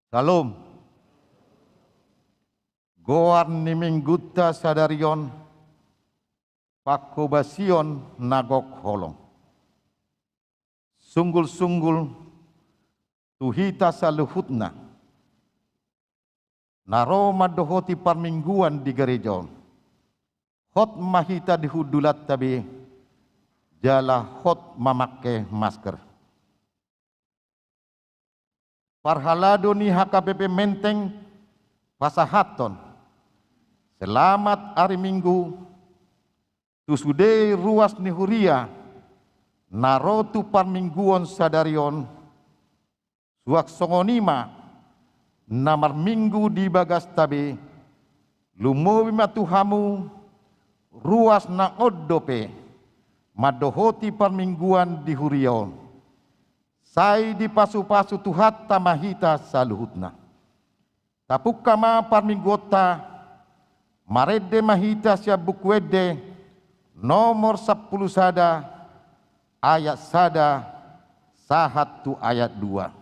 Salam. Goar niming gutta sadarion, pakobasion nagok holong. Sunggul-sunggul tuhita saluhutna. Naro madohoti parmingguan di gereja. Hot mahita dihudulat tabi, jala hot mamakai masker. Parhalado ni HKBP Menteng pasahaton. Selamat hari Minggu. Tusude ruas ni huria. Narotu parmingguon sadarion. Suak songonima. Namar minggu di bagas tabe. Lumowi matuhamu. Ruas na odope. Madohoti parmingguan di hurion. Sai di pasu-pasu tuhat tamahita saluhutna. Tapuk kama parminggota marede mahita siya bukwede nomor 10 sada ayat sada sahat tu ayat 2.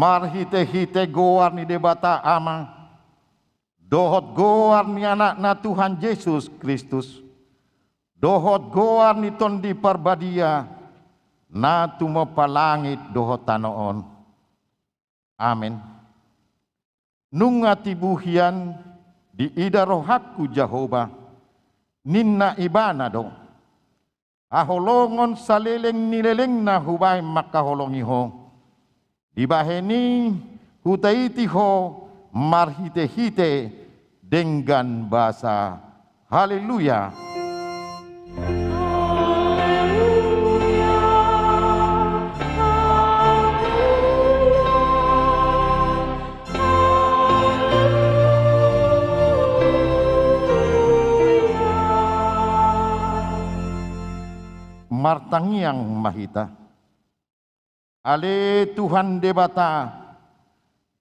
Marhite-hite goar ni debata ama, dohot goar ni anak na Tuhan Yesus Kristus, dohot goar ni tondi parbadia, na tumo palangit dohot tanoon. Amin. Nunga tibuhian di ida rohaku Jehovah, ninna ibana do, aholongon saleleng nileleng na hubay makaholongiho. Di baheni hutaiti ho marhite-hite dengan bahasa haleluya. Martangiang mahita. Ale Tuhan debata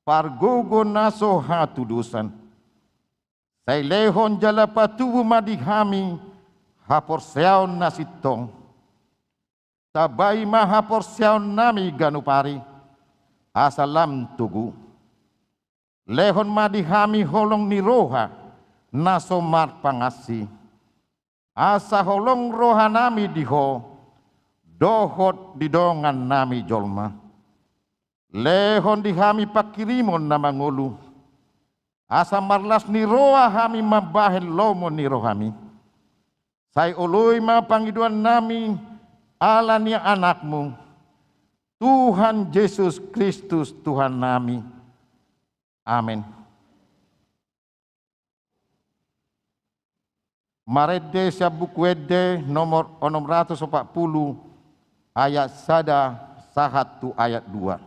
pargogo naso hatudusan. Say lehon jala patubu madihami haporseaon nasitong. Tabay mahaporseaon nami ganupari asalam tugu. Lehon madihami holong ni roha naso marpangasi. Asa holong roha nami diho. Dohot didongan nami jolma. Lehon dihami pakirimon na mangulu. Asa marlas ni roa hami mabahel lomo ni rohami. Say uloy mapangiduan nami ala ni anakmu. Tuhan Yesus Kristus Tuhan nami. Amin. Marede sa bukwede nomor 640 ayat sada sahat tu ayat 2.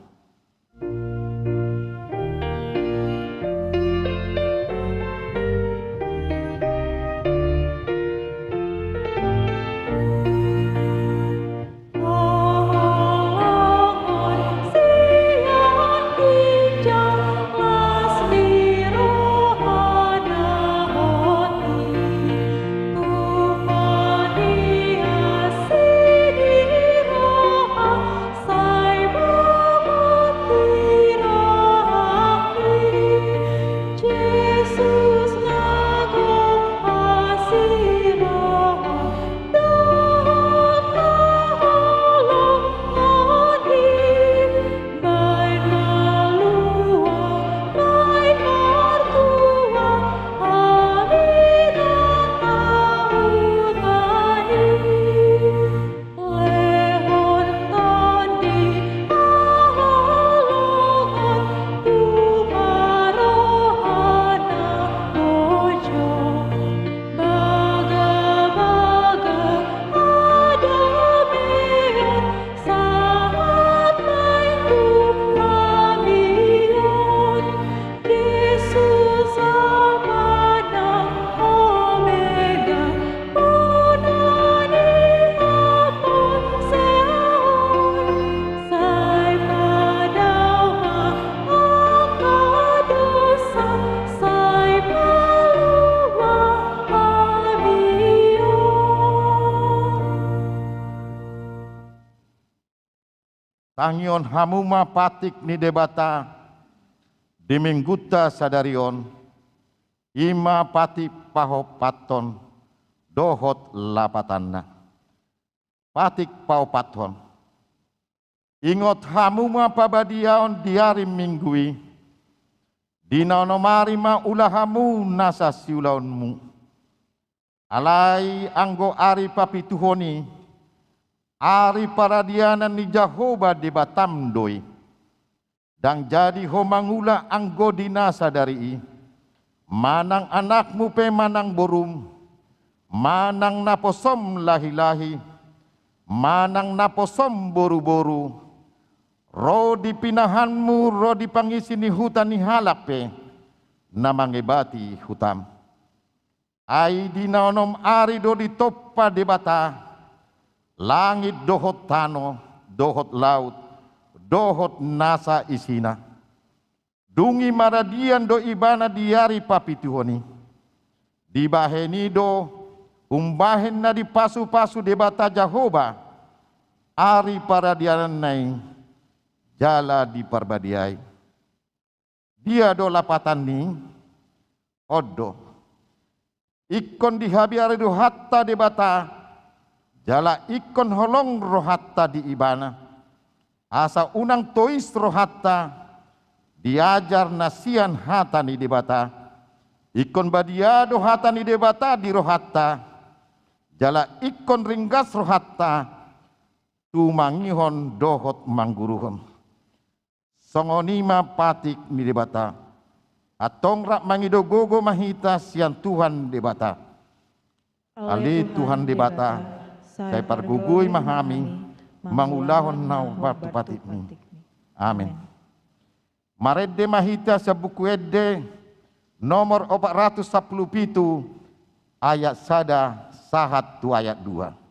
angion hamuma patik ni debata dimingguta sadarion ima pati paho paton dohot lapatanna patik pao paton ingot hamuma pabadiaon diari minggui dinaonomari ma ulahamu nasa siulaunmu alai anggo ari papituhoni ari paradianan ni Jahoba di Batam doi dan jadi homangula anggo dinasa dari manang anakmu pe manang borum manang naposom lahi-lahi manang naposom boru-boru ro dipinahanmu ro dipangisi ni hutan ni halak pe namangebati hutam ai dinaonom ari do ditoppa debata langit dohot tano, dohot laut, dohot nasa isina. Dungi maradian do ibana diari papituhoni. Dibaheni do umbahen na di pasu-pasu debata Jahoba. Ari paradianan nai jala di parbadiai. Dia do lapatan ni odo. Ikon dihabiari do hatta debata jala ikon holong rohatta di ibana asa unang tois rohatta diajar nasian hata ni debata ikon badiado hata ni debata di rohatta jala ikon ringgas rohatta tumangihon dohot mangguruhon songonima patik ni debata atong rak mangidogogo mahita sian Tuhan debata ali Tuhan debata saya pargugui mahami mangulahon nau batu patitni. Amin. Marede mahita sa buku ede nomor 417 ayat 1 sahat tu ayat 2.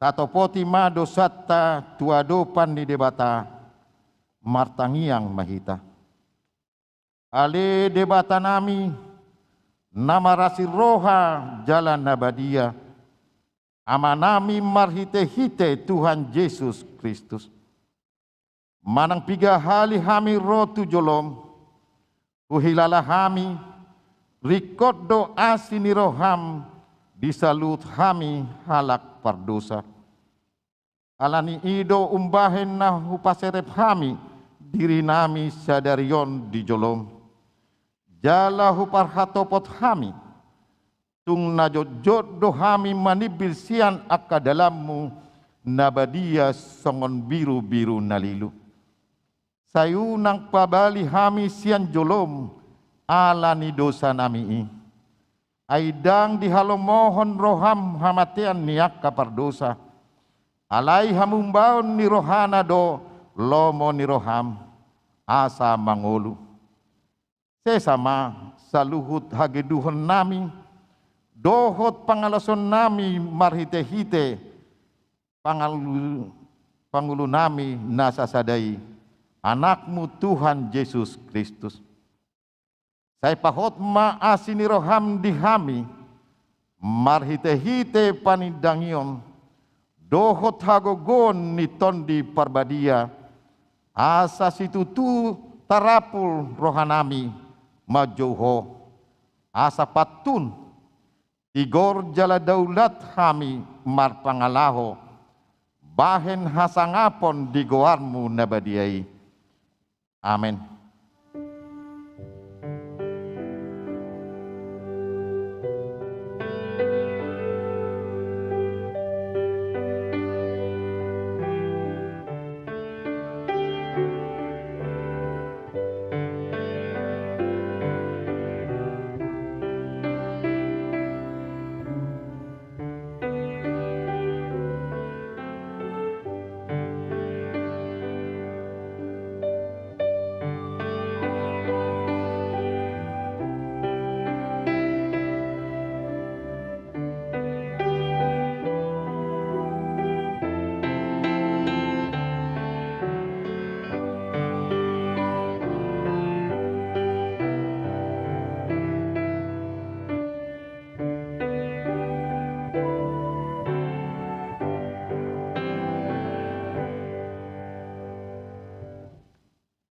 Tatopoti ma dosata tuadopan ni debata martangiang mahita. Ale debata nami nama rasi roha jalan nabadia amanami marhite-hite Tuhan Yesus Kristus. Manang piga hali hami rotu jolom uhilala hami rikot do asini roham disalut hami halak pardosa. Alani ido umbahen na hupaserep hami diri nami sadarion di jolom. Jala huparhatopot hami tung najot-jot do hami manibil sian akka dalammu nabadia songon biru-biru nalilu. Sayunang pabali hami sian jolom alani dosa nami aidang dihalomohon roham hamatean niak kapardosa alai hamumbaon ni rohana do lomo ni roham asa mangolu sesama saluhut hageduhon nami dohot pangalason nami marhite-hite pangulunami nasasadai anakmu Tuhan Yesus Kristus. Saya pahot maasini roham dihami, marhite-hite panidangion, dohot hagogon ni tondi parbadia, asa situtu tarapul rohanami majoho, asa patun, igor jala daulat hami marpangalaho, bahen hasangapon di goarmu nabadiai. Amin.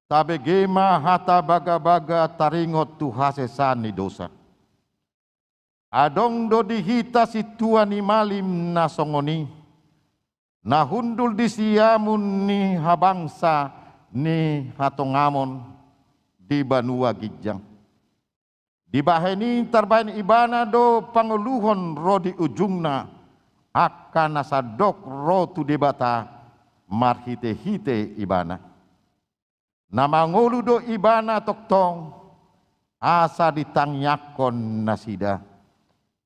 Tabegema hata baga-baga taringot tuhase sani dosa. Adong do dihita si tuan ni malim na songoni. Nahundul di siamun ni habangsa ni hatongamon di banua gijang. Di baheni tarbain ibana do panguluhon ro di ujungna akan nasadok ro tu debata marhite-hite ibana. Namangulu do ibana toktong asa ditangyakon nasida.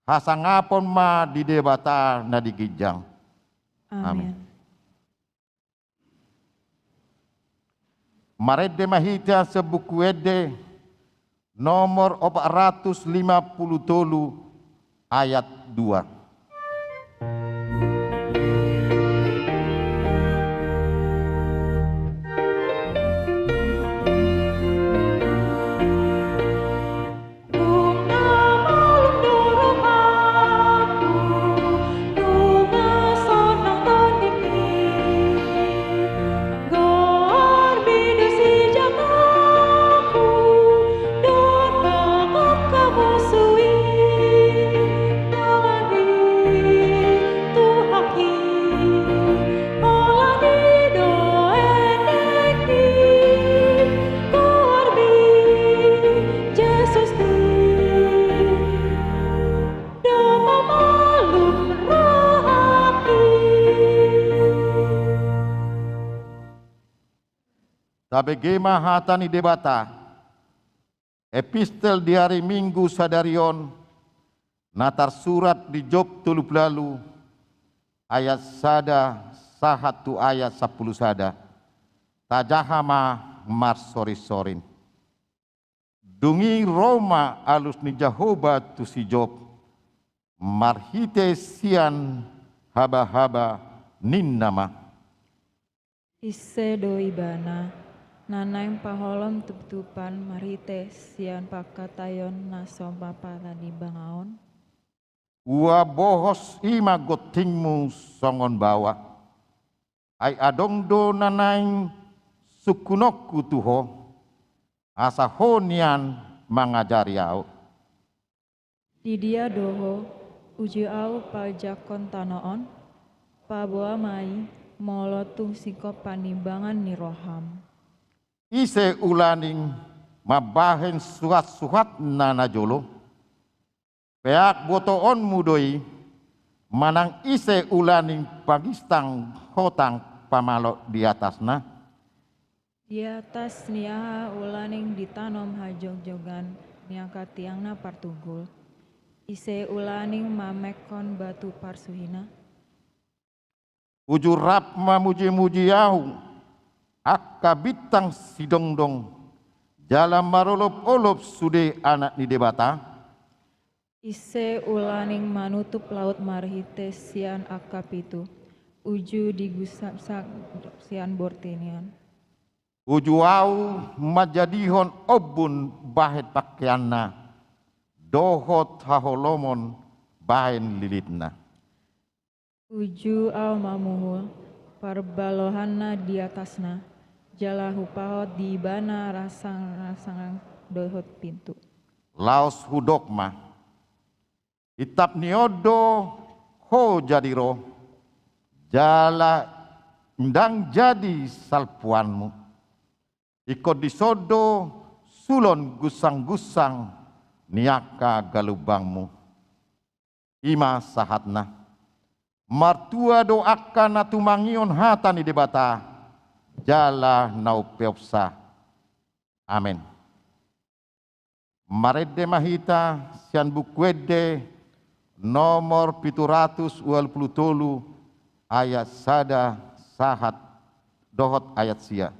Hasangapon ma di debata na digijang. Amin. Marede mahita sebuku ede nomor 453 ayat 2. Tabegema hatani debata, epistel di hari Minggu sadarion, natar surat di Job 30 ayat sada sahatu ayat 10 sada, tajahama mar sori-sorin. Dungi Roma alus ni Jahoba tu si Job, marhite sian haba-haba ninnama. Isse do ibana. Nanaing paholom tup-tupan marite sian pakatayon nasom papata di bangaon. Ua bohos ima gotingmu songon bawa. Ai adong do nanaing sukunokku tuho. Asa honian mangajari au. Di dia doho uji au pajakon tanoon. Paboa mai molotung sikop panimbangan ni roham. Ise ulaning mabahen suhat-suhat nana jolo. Peak botoon mudoi manang ise ulaning pagistang hotang pamalo di atasna. Di atas niaha ulaning ditanom hajog-jogan niaka tiangna partugul. Ise ulaning mamekon batu parsuhina. Ujurap mamuji-muji yahu. Akka bitang sidongdong jalan marolop-olop sude anak ni debata. Ise ulaning manutup laut marhite sian akapitu. Uju digusap sian bortinian. Uju au majadihon obun bahet pakaianna, dohot haholomon bahen lilitna. Uju au mamuhul, parbalohanna di atasna, jalahu pahot di bana rasang dohot pintu. Laos hudokma, itap niodo ho jadiro, jala ndang jadi salpuanmu. Ikut disodo sulon gusang-gusang niaka galubangmu. Ima sahatna, martua doakan natumangion hatani debata, jala nau peopsa. Amin. Marede mahita sian bukwede nomor 723 ayat sada sahat dohot ayat sia.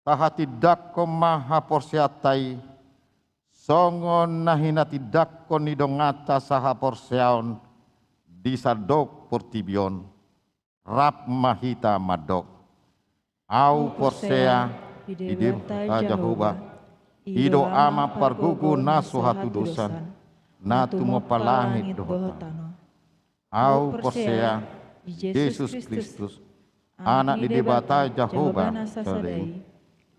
Taha tidak maha porsiatai, songon nahina tidak nidongata saha porsiaon, disadok portibion, rap mahita madok. Au porsea, idibta Jehovah, ido ama pargugu nasu hatu dosan, natu mopalangit dohotano. Au porsea, Yesus Kristus, anak didebata Jehovah, sadai.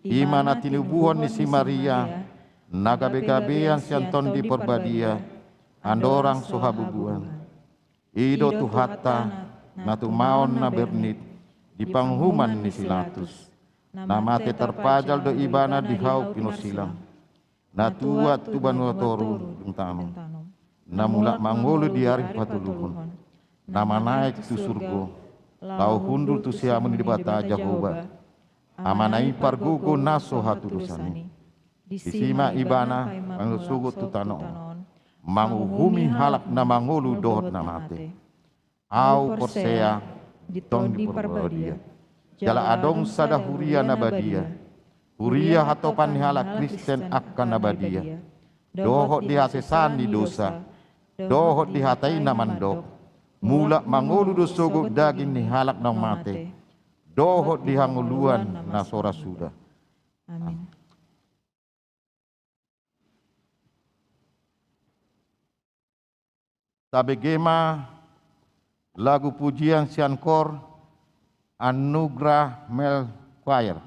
Imana tinubuhon ni si Maria, nagabe-gabean si Anton di Porbadia, andorang sohabubuan. Ido tuhata, natumaon na bernit, di panghuman ni Silatus. Namate terpajal do ibana di hau pinosilam. Natua tuban watoru tentano. Namula mangolu di arif patuluhun. Nama naik tu surgo, lau hundul tu siamun di bata Jehovah. Amanai pargugu naso hatu dosani. Disima ibana mangusugut tutano. Manguhumi halak na mangulu dohot namate. Au porsea diton di Porbadia. Jala adong sada huria nabadia. Huria hatopan halak Kristen akan nabadia. Dohot dihasesan di dosa. Dohot dihatai namandok. Mula mangulu dosogok daging ni halak nang mate. Dohot dihanguluan na sora sudah. Amin. Tabegema lagu pujian siankor Anugerah Mel Choir.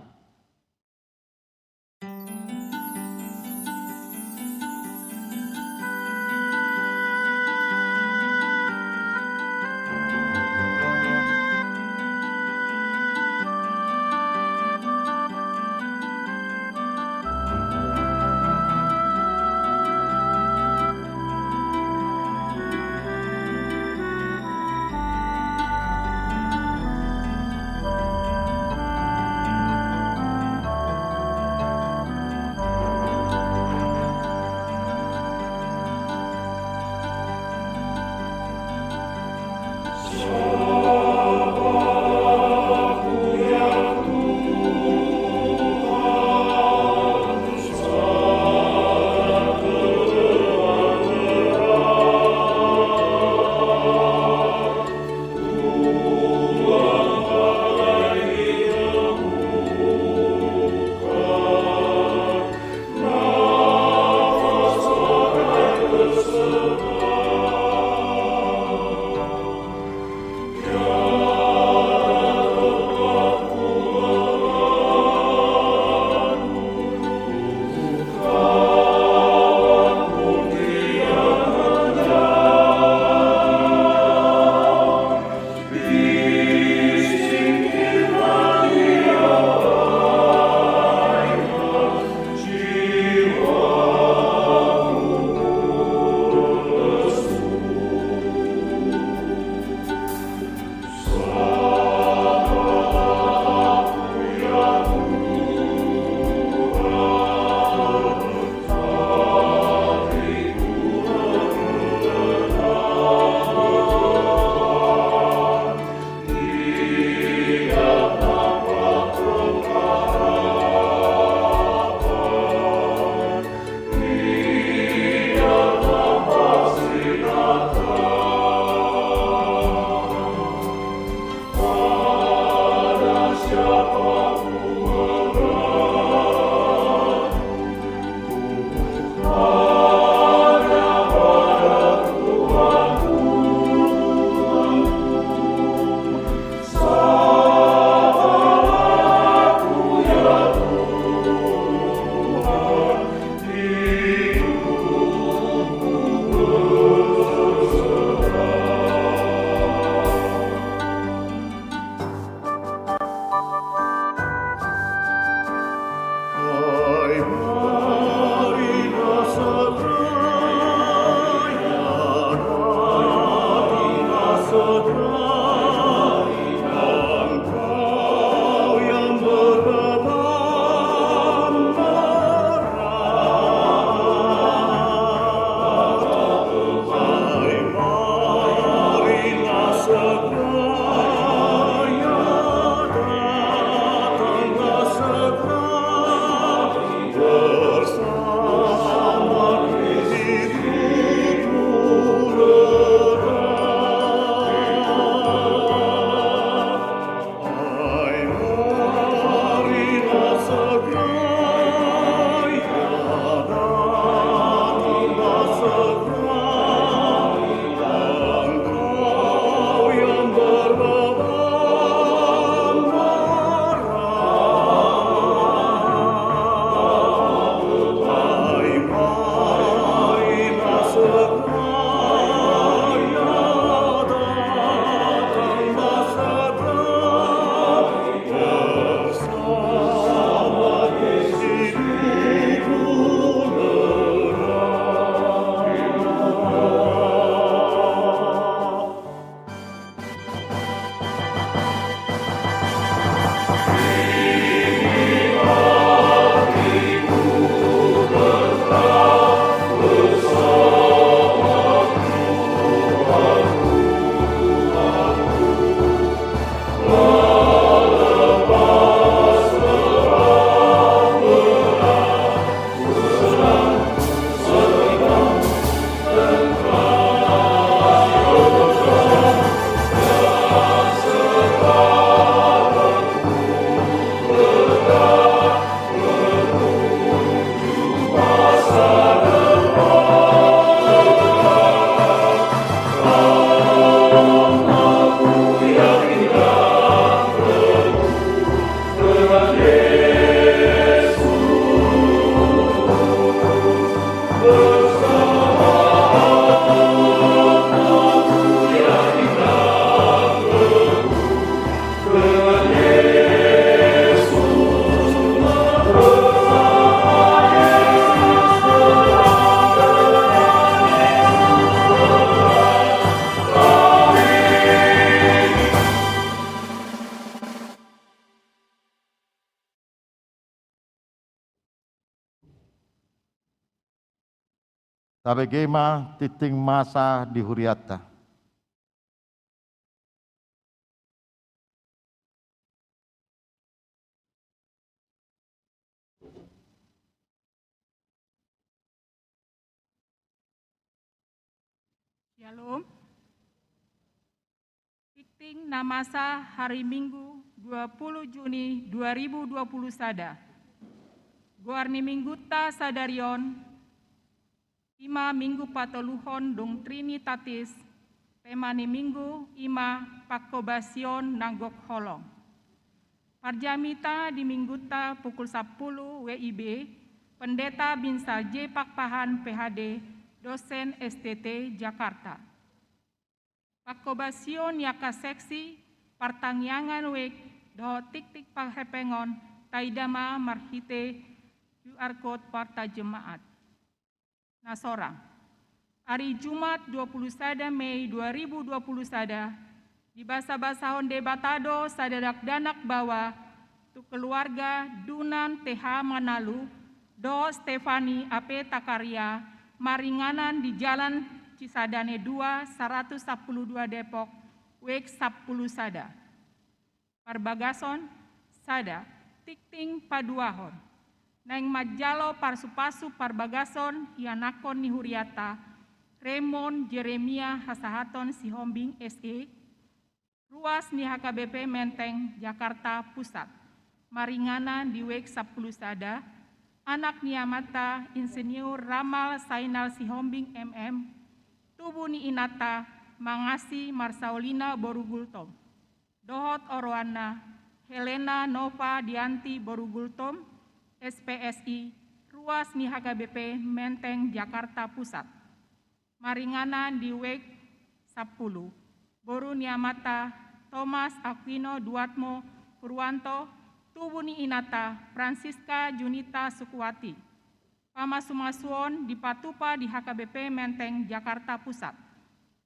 tabegema titing masa di huriata. Shalom. Tikting Namasa hari Minggu 20 Juni 2020 sada. Guarni Mingguta sadarion, ima Minggu patoluhon dong Trinitatis, temani Minggu ima pakobasion nanggok holong. Parjamita di Mingguta pukul 10 WIB, Pendeta Binsa J. Pakpahan PhD, dosen STT Jakarta. Pakobasion yaka seksi partangyangan wek doho tik-tik panghepengon taidama marhite QR code parta jemaat. Nasorang, hari Jumat 20 sada Mei 2020 sada, di basa-basahon debatado sadadak danak bawa tu keluarga Dunan TH Manalu, Do Stefani AP Takarya, maringanan di Jalan Cisadane 2, 112 Depok, wek 10 sada. Parbagason, sada, tikting paduahon. Neng majalo parsupasu parbagason, yanakon ni huriata, Raymond Jeremia Hasahaton Sihombing SE, ruas ni HKBP Menteng, Jakarta Pusat. Maringanan di wek 10 sada, anak niamata Insinyur Ramal Sainal Sihombing MM, tubuh ni inata Mangasi Marsaulina Borugultom, Dohot Orwana Helena Nova Dianti Borugultom, SPSI, ruas ni HKBP Menteng, Jakarta Pusat. Maringanan di wek 10, Boru niamata Thomas Aquino Duatmo Purwanto, tubuh ni inata Francisca Junita Sukuwati. Pamasumasuon di Patupa di HKBP Menteng, Jakarta Pusat.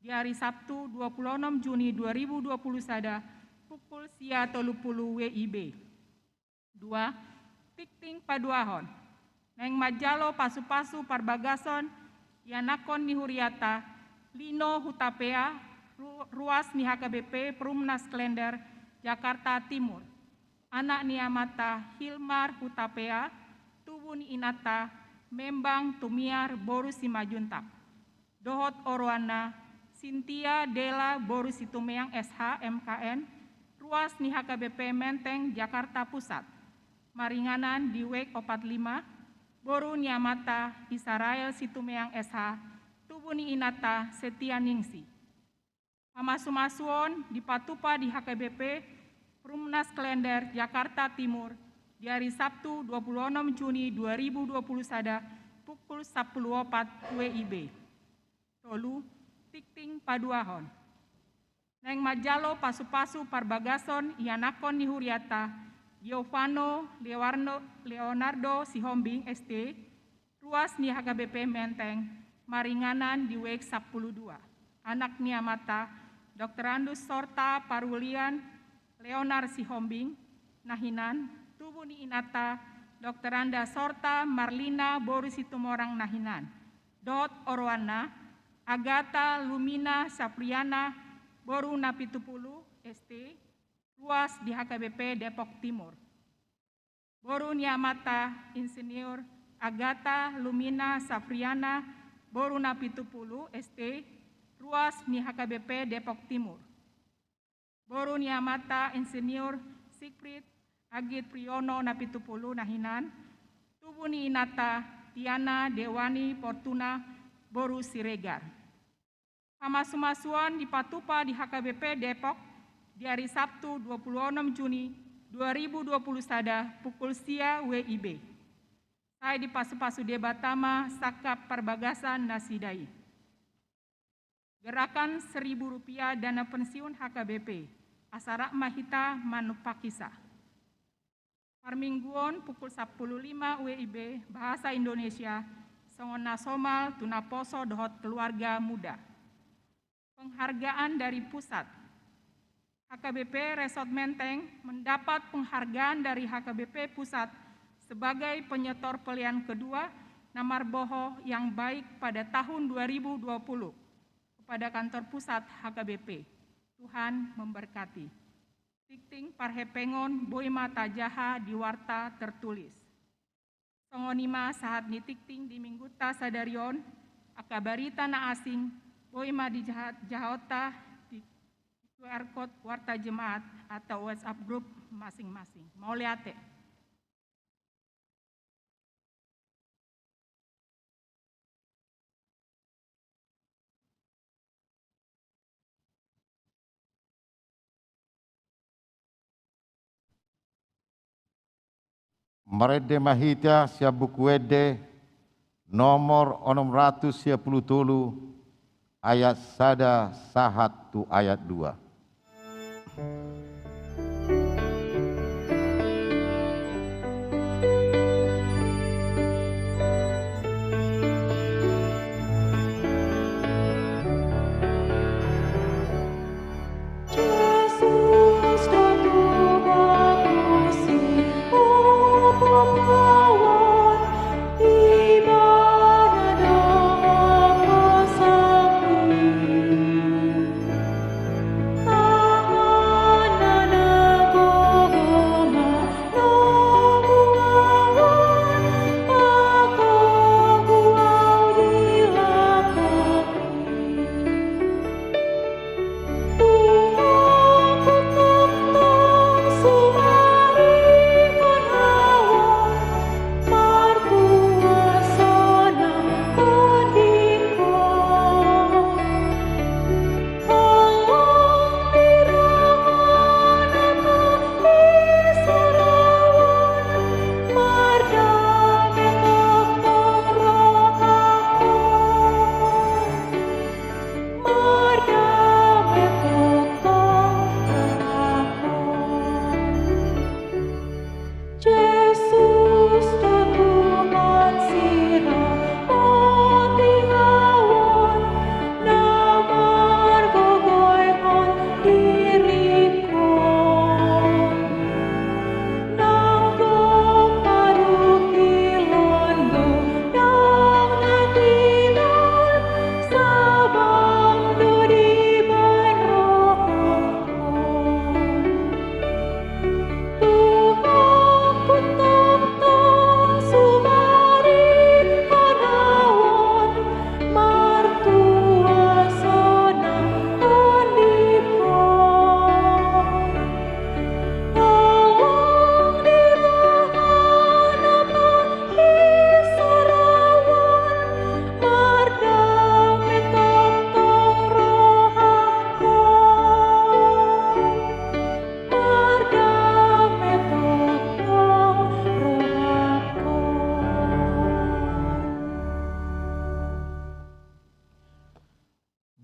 Di hari Sabtu 26 Juni 2020 sada, pukul sia 30 WIB. 2. Tikting paduahon. Neng majalo pasu-pasu parbagason, yanakon ni huriata, Lino Hutapea, ruas ni HKBP Perumnas Klender, Jakarta Timur. Anak niamata Hilmar Hutapea, tubuh ni inata, Membang Tumiar Boru Simajuntak. Dohot Orwana, Cynthia Dela Boru Situmeang SH MKN, ruas ni HKBP Menteng, Jakarta Pusat. Maringanan di wek 45, Boru niamata Israel Situmeang SH, tubuh ni inata Setia Ningsi. Pamasumasuon di Patupa di HKBP Perumnas Klender, Jakarta Timur, di hari Sabtu 26 Juni 2020 sada, pukul 10.04 WIB. Tolu, tikting paduahon. Neng majalo pasu-pasu parbagason yanakon ni huriata, Giovanno Leonardo Sihombing ST, ruas ni HKBP Menteng, maringanan di wek 12. Anak niamata Dr. Andus Sorta Parulian Leonar Sihombing, Nahinan, tubuh ni inata Dr. Anda Sorta Marlina Boru Situmorang Nahinan. Dot Orwana, Agatha Lumina Sapriana Boru Napitupulu ST, ruas di HKBP Depok Timur. Boru niamata Insinyur Agatha Lumina Safriana Boru Napitupulu ST, ruas ni HKBP Depok Timur. Boru niamata Insinyur Sigfrid Agit Priyono Napitupulu Nahinan, tubuh ni inata Tiana Dewani Fortuna Boru Siregar. Pamasumasuan di Patupa di HKBP Depok, di hari Sabtu 26 Juni 2020 sada, pukul sia WIB. Saya di Pasu-Pasu Debatama Sakap Parbagasan Nasidai. Gerakan Rp1.000 dana pensiun HKBP, Asara Mahita Manupakisa. Parmingguon pukul 10.05 WIB, Bahasa Indonesia, Songona Somal Tunaposo Dohot Keluarga Muda. Penghargaan dari Pusat. HKBP Resort Menteng mendapat penghargaan dari HKBP Pusat sebagai penyetor pelian kedua Namarboho yang baik pada tahun 2020 kepada kantor pusat HKBP. Tuhan memberkati. Tikting parhepengon boima tajaha di warta tertulis. Songonima saat ni tikting di mingguta sadarion, akabarita na asing, boima di jahota di QR code warta jemaat atau WhatsApp group masing-masing. Mau lihat ya? Marede mahita sia bukuede nomor 633 ayat 1 ayat 2.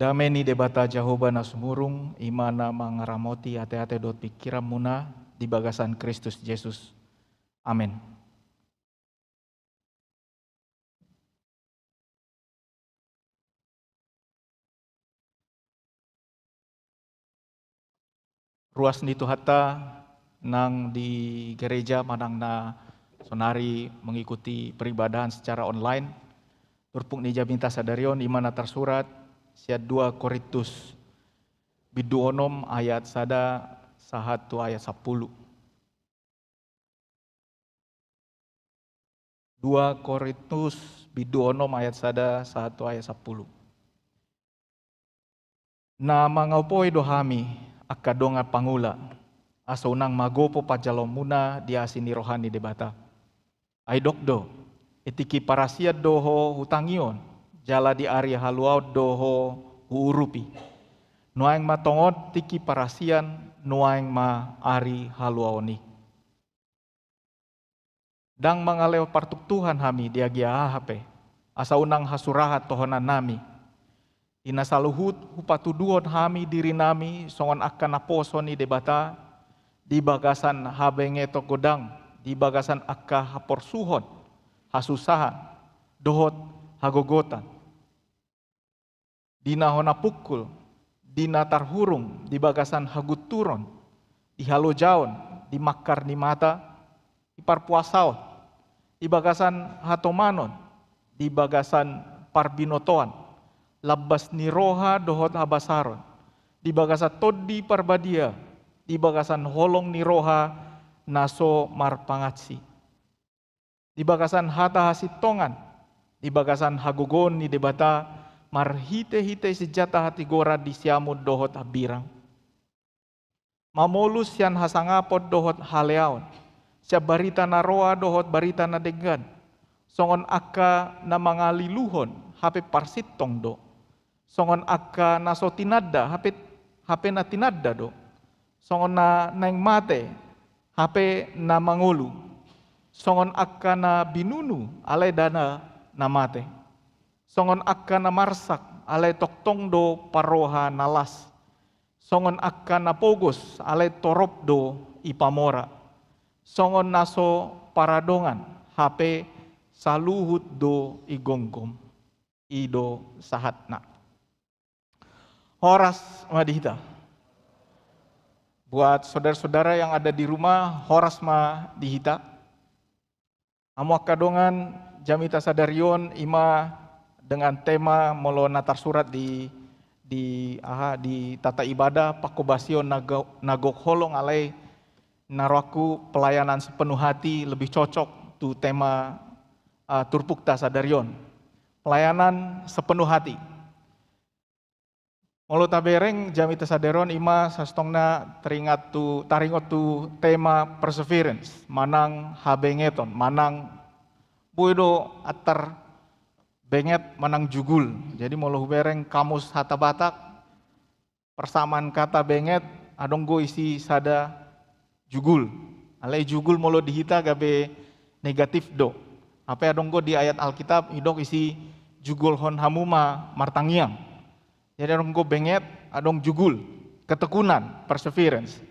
Dameni debata Jehovah nasumurung, imana mangaramoti ate-ate dot pikiran muna di bagasan Kristus Yesus. Amin. Ruas ni tuhata nang di gereja manang na sonari mengikuti peribadahan secara online. Turpung ni jabinta sadarion imana tersurat sia 2 Korintus biduonom ayat 1 ayat 10. 2 Korintus biduonom ayat 1 ayat 10. Na mangaupoi dohami akadonga pangula asa unang magopo pajalom muna dia sini rohani debata. Aidokdo etiki parasiat doho hutangion jala di area haluau doho uurupi. Nuaing matongot tiki parasian nuaing ma ari haluau ni. Dang mangaleo partuk Tuhan hami diagia hape. Asa unang hasurahat tohonan nami. Ina saluhut hupatuduon hami diri nami songon akan aposo ni debata di bagasan habenge tokodang di bagasan akka haporsuhon hasusahan dohot hagogotan. Dina hona pukul, dina tarhurung, di bagasan haguturon, di halojaon, di makar ni mata, di parpuasaon, di bagasan hatomanon, di bagasan parbinotoan, labas ni roha dohot habasaron, di bagasan todi parbadia, di bagasan holong ni roha naso marpangatsi, di bagasan hata hasitongan, di bagasan hagogon ni debata marhite-hite sejata hati gora di siamud dohot habirang. Mamolus yan hasangapod dohot haleaon, siya barita na roa dohot barita na degan, songon akka na mga liluhon, hape parsitong do, songon akka na so tinadda, hape na tinadda do, songon na naing mate, hape na mangulu, songon akka na binunu, alay dana na mate, songon akka na marsak, alay toktong do paroha nalas, songon akka na pogos, alay torop do ipamora, songon naso paradongan, hape saluhut do igonggom, ido sahatna. Horas madihita. Buat saudara-saudara yang ada di rumah, horas madihita. Amo kadongan jamita sadarion ima dengan tema molo natar surat di tata ibadah pakobasion nagok holong alai naroku pelayanan sepenuh hati lebih cocok tu tema turpukta sadarion, pelayanan sepenuh hati. Molo tabereng jamita sadarion ima sastongna taringot tu tema perseverance, manang habengeton, manang buido atar benget manang jugul. Jadi molo bereng kamus hata Batak persamaan kata benget adonggo isi sada jugul. Alai jugul molo dihita gabe negatif do. Apa adonggo di ayat Alkitab idok isi jugul hon hamuma martangiang. Jadi adonggo benget adong jugul, ketekunan, perseverance.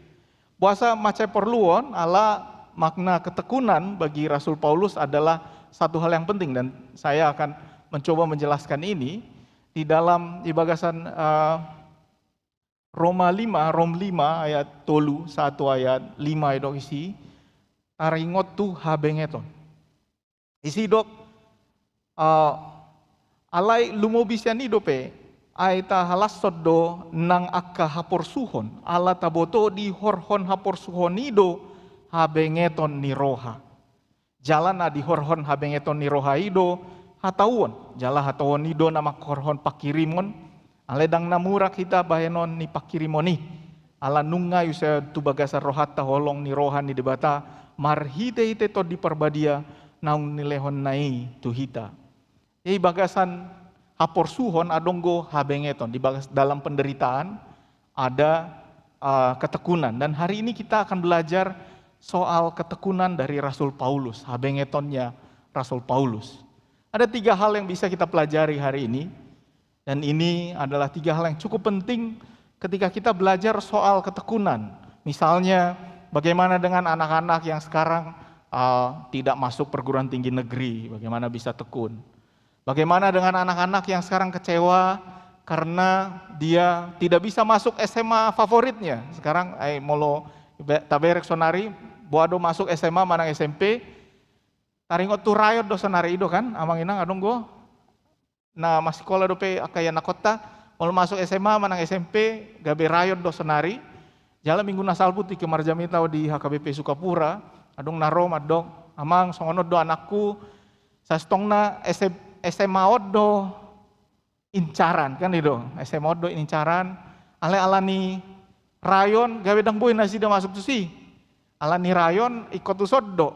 Puasa macai perluon ala makna ketekunan bagi Rasul Paulus adalah satu hal yang penting dan saya akan mencoba menjelaskan ini di dalam di bagasan Rom 5 ayat 1 ayat 5 idok isi taringot tu habengeton. Isi dok alai lumobisian idope aita halasod do nang akka hapor suhon ala taboto di horhon hapor suhon ido habengeton ni roha. Jalan di horhon habengeton ni roha ido hatauon, jala hatauon ido nama horhon pakirimon, aledang namurak kita bahenon ni pakirimoni, ala nunga yusa tu bagasa rohata holong ni rohan ni debata, marhite hite to di perbadia, naung nilehon nai tu hita. Jadi bagasan hapor suhon adonggo habengeton, di bagas dalam penderitaan ada ketekunan, dan hari ini kita akan belajar soal ketekunan dari Rasul Paulus, habengetonnya Rasul Paulus. Ada 3 hal yang bisa kita pelajari hari ini, dan ini adalah 3 hal yang cukup penting ketika kita belajar soal ketekunan. Misalnya, bagaimana dengan anak-anak yang sekarang tidak masuk perguruan tinggi negeri, bagaimana bisa tekun. Bagaimana dengan anak-anak yang sekarang kecewa karena dia tidak bisa masuk SMA favoritnya. Sekarang, molo taberek sonari, boado masuk SMA manang SMP, taringot tu rayot do sonari ido kan, amang inang adonggo, na masih sekolah dope akaya na kota, molo masuk SMA manang SMP, gabe rayot do sonari, jalan minggu nasal putih ke marjamitau di HKBP Sukapura, adong narom adong, amang songonod do anakku, sastongna SMA do incaran kan ido, SMA do incaran, ale-alani rayon gawe dang boy nasi dah masuk tu si, alani rayon ikut tu soddo,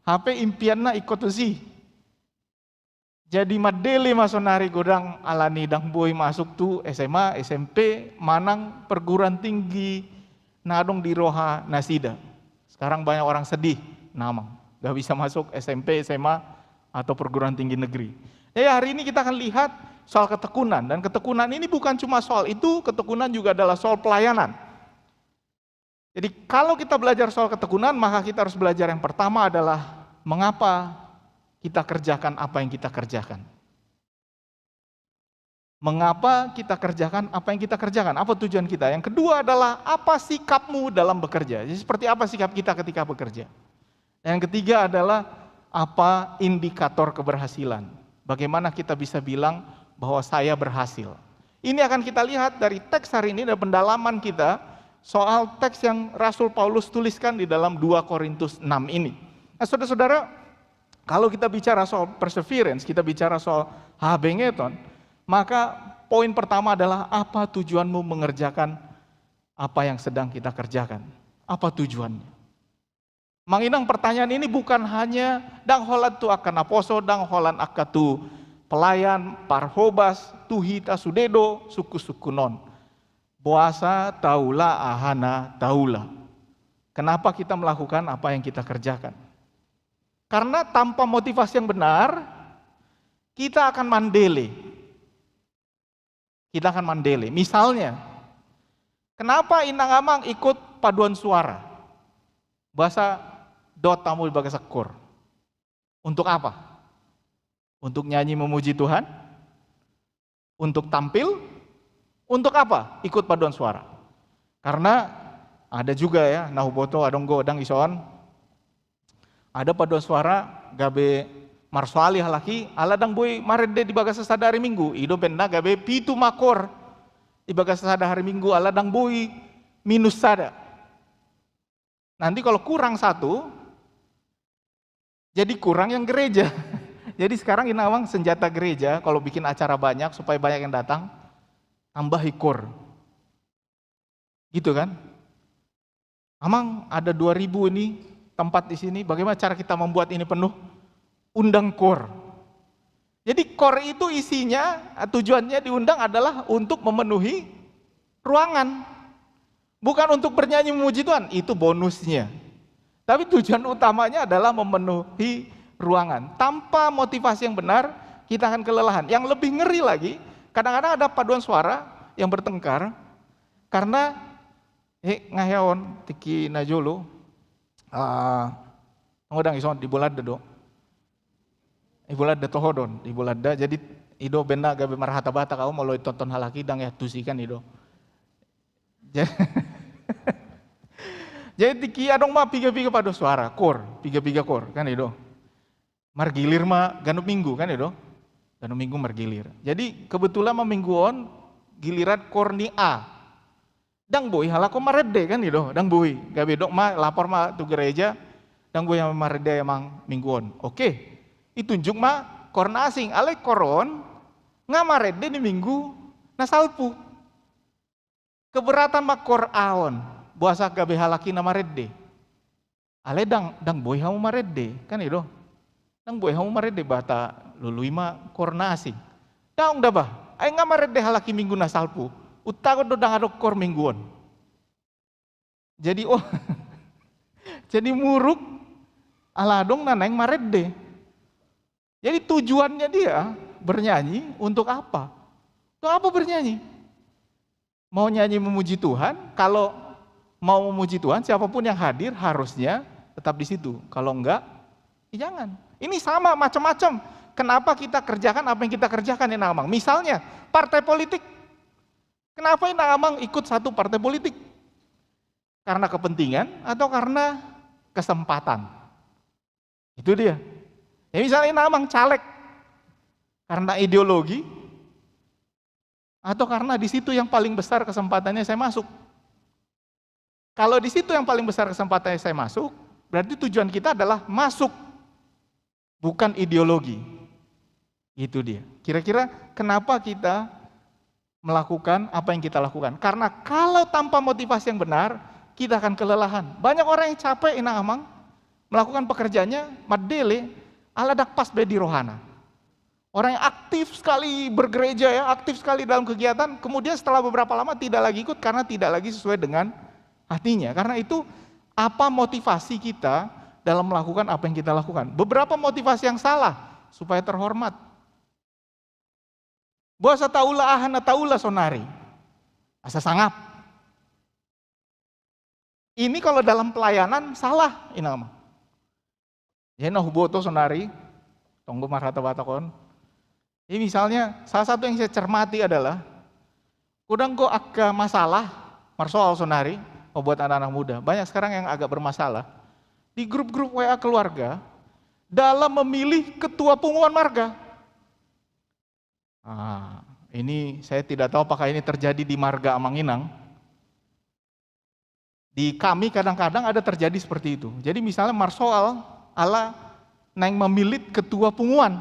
HP impianna ikut tu si. Jadi madele masonari godang alani dang boy masuk tu SMA, SMP, manang perguruan tinggi nadong di roha nasida. Sekarang banyak orang sedih, namang gak bisa masuk SMP, SMA atau perguruan tinggi negeri. Hari ini kita akan lihat soal ketekunan, dan ketekunan ini bukan cuma soal itu, ketekunan juga adalah soal pelayanan. Jadi kalau kita belajar soal ketekunan, maka kita harus belajar yang pertama adalah mengapa kita kerjakan apa yang kita kerjakan. Mengapa kita kerjakan apa yang kita kerjakan? Apa tujuan kita? Yang kedua adalah apa sikapmu dalam bekerja. Jadi seperti apa sikap kita ketika bekerja? Yang ketiga adalah apa indikator keberhasilan. Bagaimana kita bisa bilang bahwa saya berhasil? Ini akan kita lihat dari teks hari ini dan pendalaman kita soal teks yang Rasul Paulus tuliskan di dalam 2 Korintus 6 ini. Nah, saudara-saudara, kalau kita bicara soal perseverance, kita bicara soal habengeton, maka poin pertama adalah apa tujuanmu mengerjakan apa yang sedang kita kerjakan? Apa tujuannya? Manginang pertanyaan ini bukan hanya dang holan tu akan aposo, dang holan akatu pelayan, parhobas, tuhita sudedo, suku-suku non. Boasa taula ahana taula. Kenapa kita melakukan apa yang kita kerjakan? Karena tanpa motivasi yang benar, kita akan mandele. Kita akan mandele. Misalnya, kenapa inang amang ikut paduan suara? Bahasa dot tamu bagas kur. Untuk apa? Untuk nyanyi memuji Tuhan? Untuk tampil? Untuk apa? Ikut paduan suara. Karena ada juga ya, nahuboto adonggo adang ison. Ada paduan suara gabe marsuali halaki aladang boy marede di bagas sada hari Minggu. Ido benda gabe pitu makor di bagas sada hari Minggu aladang boy minus sada. Nanti kalau kurang satu, jadi kurang yang gereja. Jadi sekarang ini awang senjata gereja, kalau bikin acara banyak supaya banyak yang datang, tambah hikor. Gitu kan? Amang ada 2000 ini tempat di sini, bagaimana cara kita membuat ini penuh? Undang kor. Jadi kor itu isinya, tujuannya diundang adalah untuk memenuhi ruangan. Bukan untuk bernyanyi memuji Tuhan, itu bonusnya. Tapi tujuan utamanya adalah memenuhi ruangan. Tanpa motivasi yang benar, kita akan kelelahan. Yang lebih ngeri lagi, kadang-kadang ada paduan suara yang bertengkar, karena ngayaon tiki najolo, ngodang ison di bolada do, bolada tohodon, di bolada. Jadi ido benda gabe marhata bata kau mau tonton halaki dang ya tusikan ido. Jadi tiki adong mah piga-piga paduan suara, kor, piga-piga kor, kan ido. Margilir mah ganu minggu kan ido. Ganu minggu margilir. Jadi kebetulan mah mingguon giliran korni A. Dang boy halako marede kan ido, dang boy. Gabe dok mah lapor mah tu gereja, dang boy yang marede emang mingguon. Oke. Itunjuk mah korna asing, ale koron ngamarede di minggu nasalpu. Keberatan mah kor aon, buasa gabe halaki na marede. Ale dang boy hamu marede kan ido. Dang boy hamu marede bata lului mah korna asing. Daong dabah, ay ngamarede halaki minggu nasalpu. Utago do dang adok kor mingguon. Jadi jadi muruk aladong naneng marede. Jadi tujuannya dia bernyanyi untuk apa? Untuk apa bernyanyi? Mau nyanyi memuji Tuhan, kalau mau memuji Tuhan, siapapun yang hadir harusnya tetap di situ. Kalau enggak, ya jangan. Ini sama macam-macam. Kenapa kita kerjakan apa yang kita kerjakan Inang Amang? Misalnya, partai politik. Kenapa Inang Amang ikut satu partai politik? Karena kepentingan atau karena kesempatan? Itu dia. Ya misalnya Inang Amang caleg karena ideologi, atau karena di situ yang paling besar kesempatannya saya masuk. Kalau di situ yang paling besar kesempatannya saya masuk, berarti tujuan kita adalah masuk, bukan ideologi. Itu dia. Kira-kira kenapa kita melakukan apa yang kita lakukan? Karena kalau tanpa motivasi yang benar, kita akan kelelahan. Banyak orang yang capek Inang Amang melakukan pekerjaannya, madele, aladak pas bedi rohana. Orang yang aktif sekali bergereja ya, aktif sekali dalam kegiatan, kemudian setelah beberapa lama tidak lagi ikut karena tidak lagi sesuai dengan hatinya. Karena itu apa motivasi kita dalam melakukan apa yang kita lakukan? Beberapa motivasi yang salah supaya terhormat. Buasa taula ahana taula sonari. Asa sangap. Ini kalau dalam pelayanan salah inama. Ya nahuboto sonari, tonggo marhata batakon. Ini misalnya salah satu yang saya cermati adalah kudang kok agak masalah marsoal sonari buat anak-anak muda. Banyak sekarang yang agak bermasalah di grup-grup WA keluarga dalam memilih ketua pengumuman marga. Ini saya tidak tahu apakah ini terjadi di Marga Amanginang. Di kami kadang-kadang ada terjadi seperti itu. Jadi misalnya marsoal ala neng memilit ketua punguan.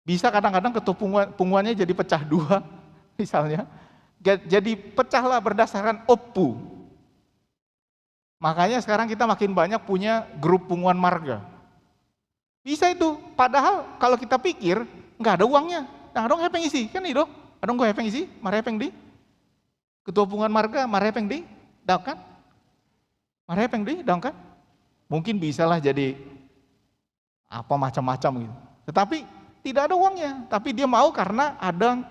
Bisa kadang-kadang ketua punguannya jadi pecah dua misalnya. Jadi pecahlah berdasarkan oppu. Makanya sekarang kita makin banyak punya grup punguan marga. Bisa itu, padahal kalau kita pikir nggak ada uangnya. Nah, dong hepeng isi, kan itu? Adong gue hepeng isi, marepeng di. Ketua punguan marga, marepeng di, daun kan? Marepeng di, daun kan? Mungkin bisalah jadi apa macam-macam gitu. Tetapi tidak ada uangnya, tapi dia mau karena ada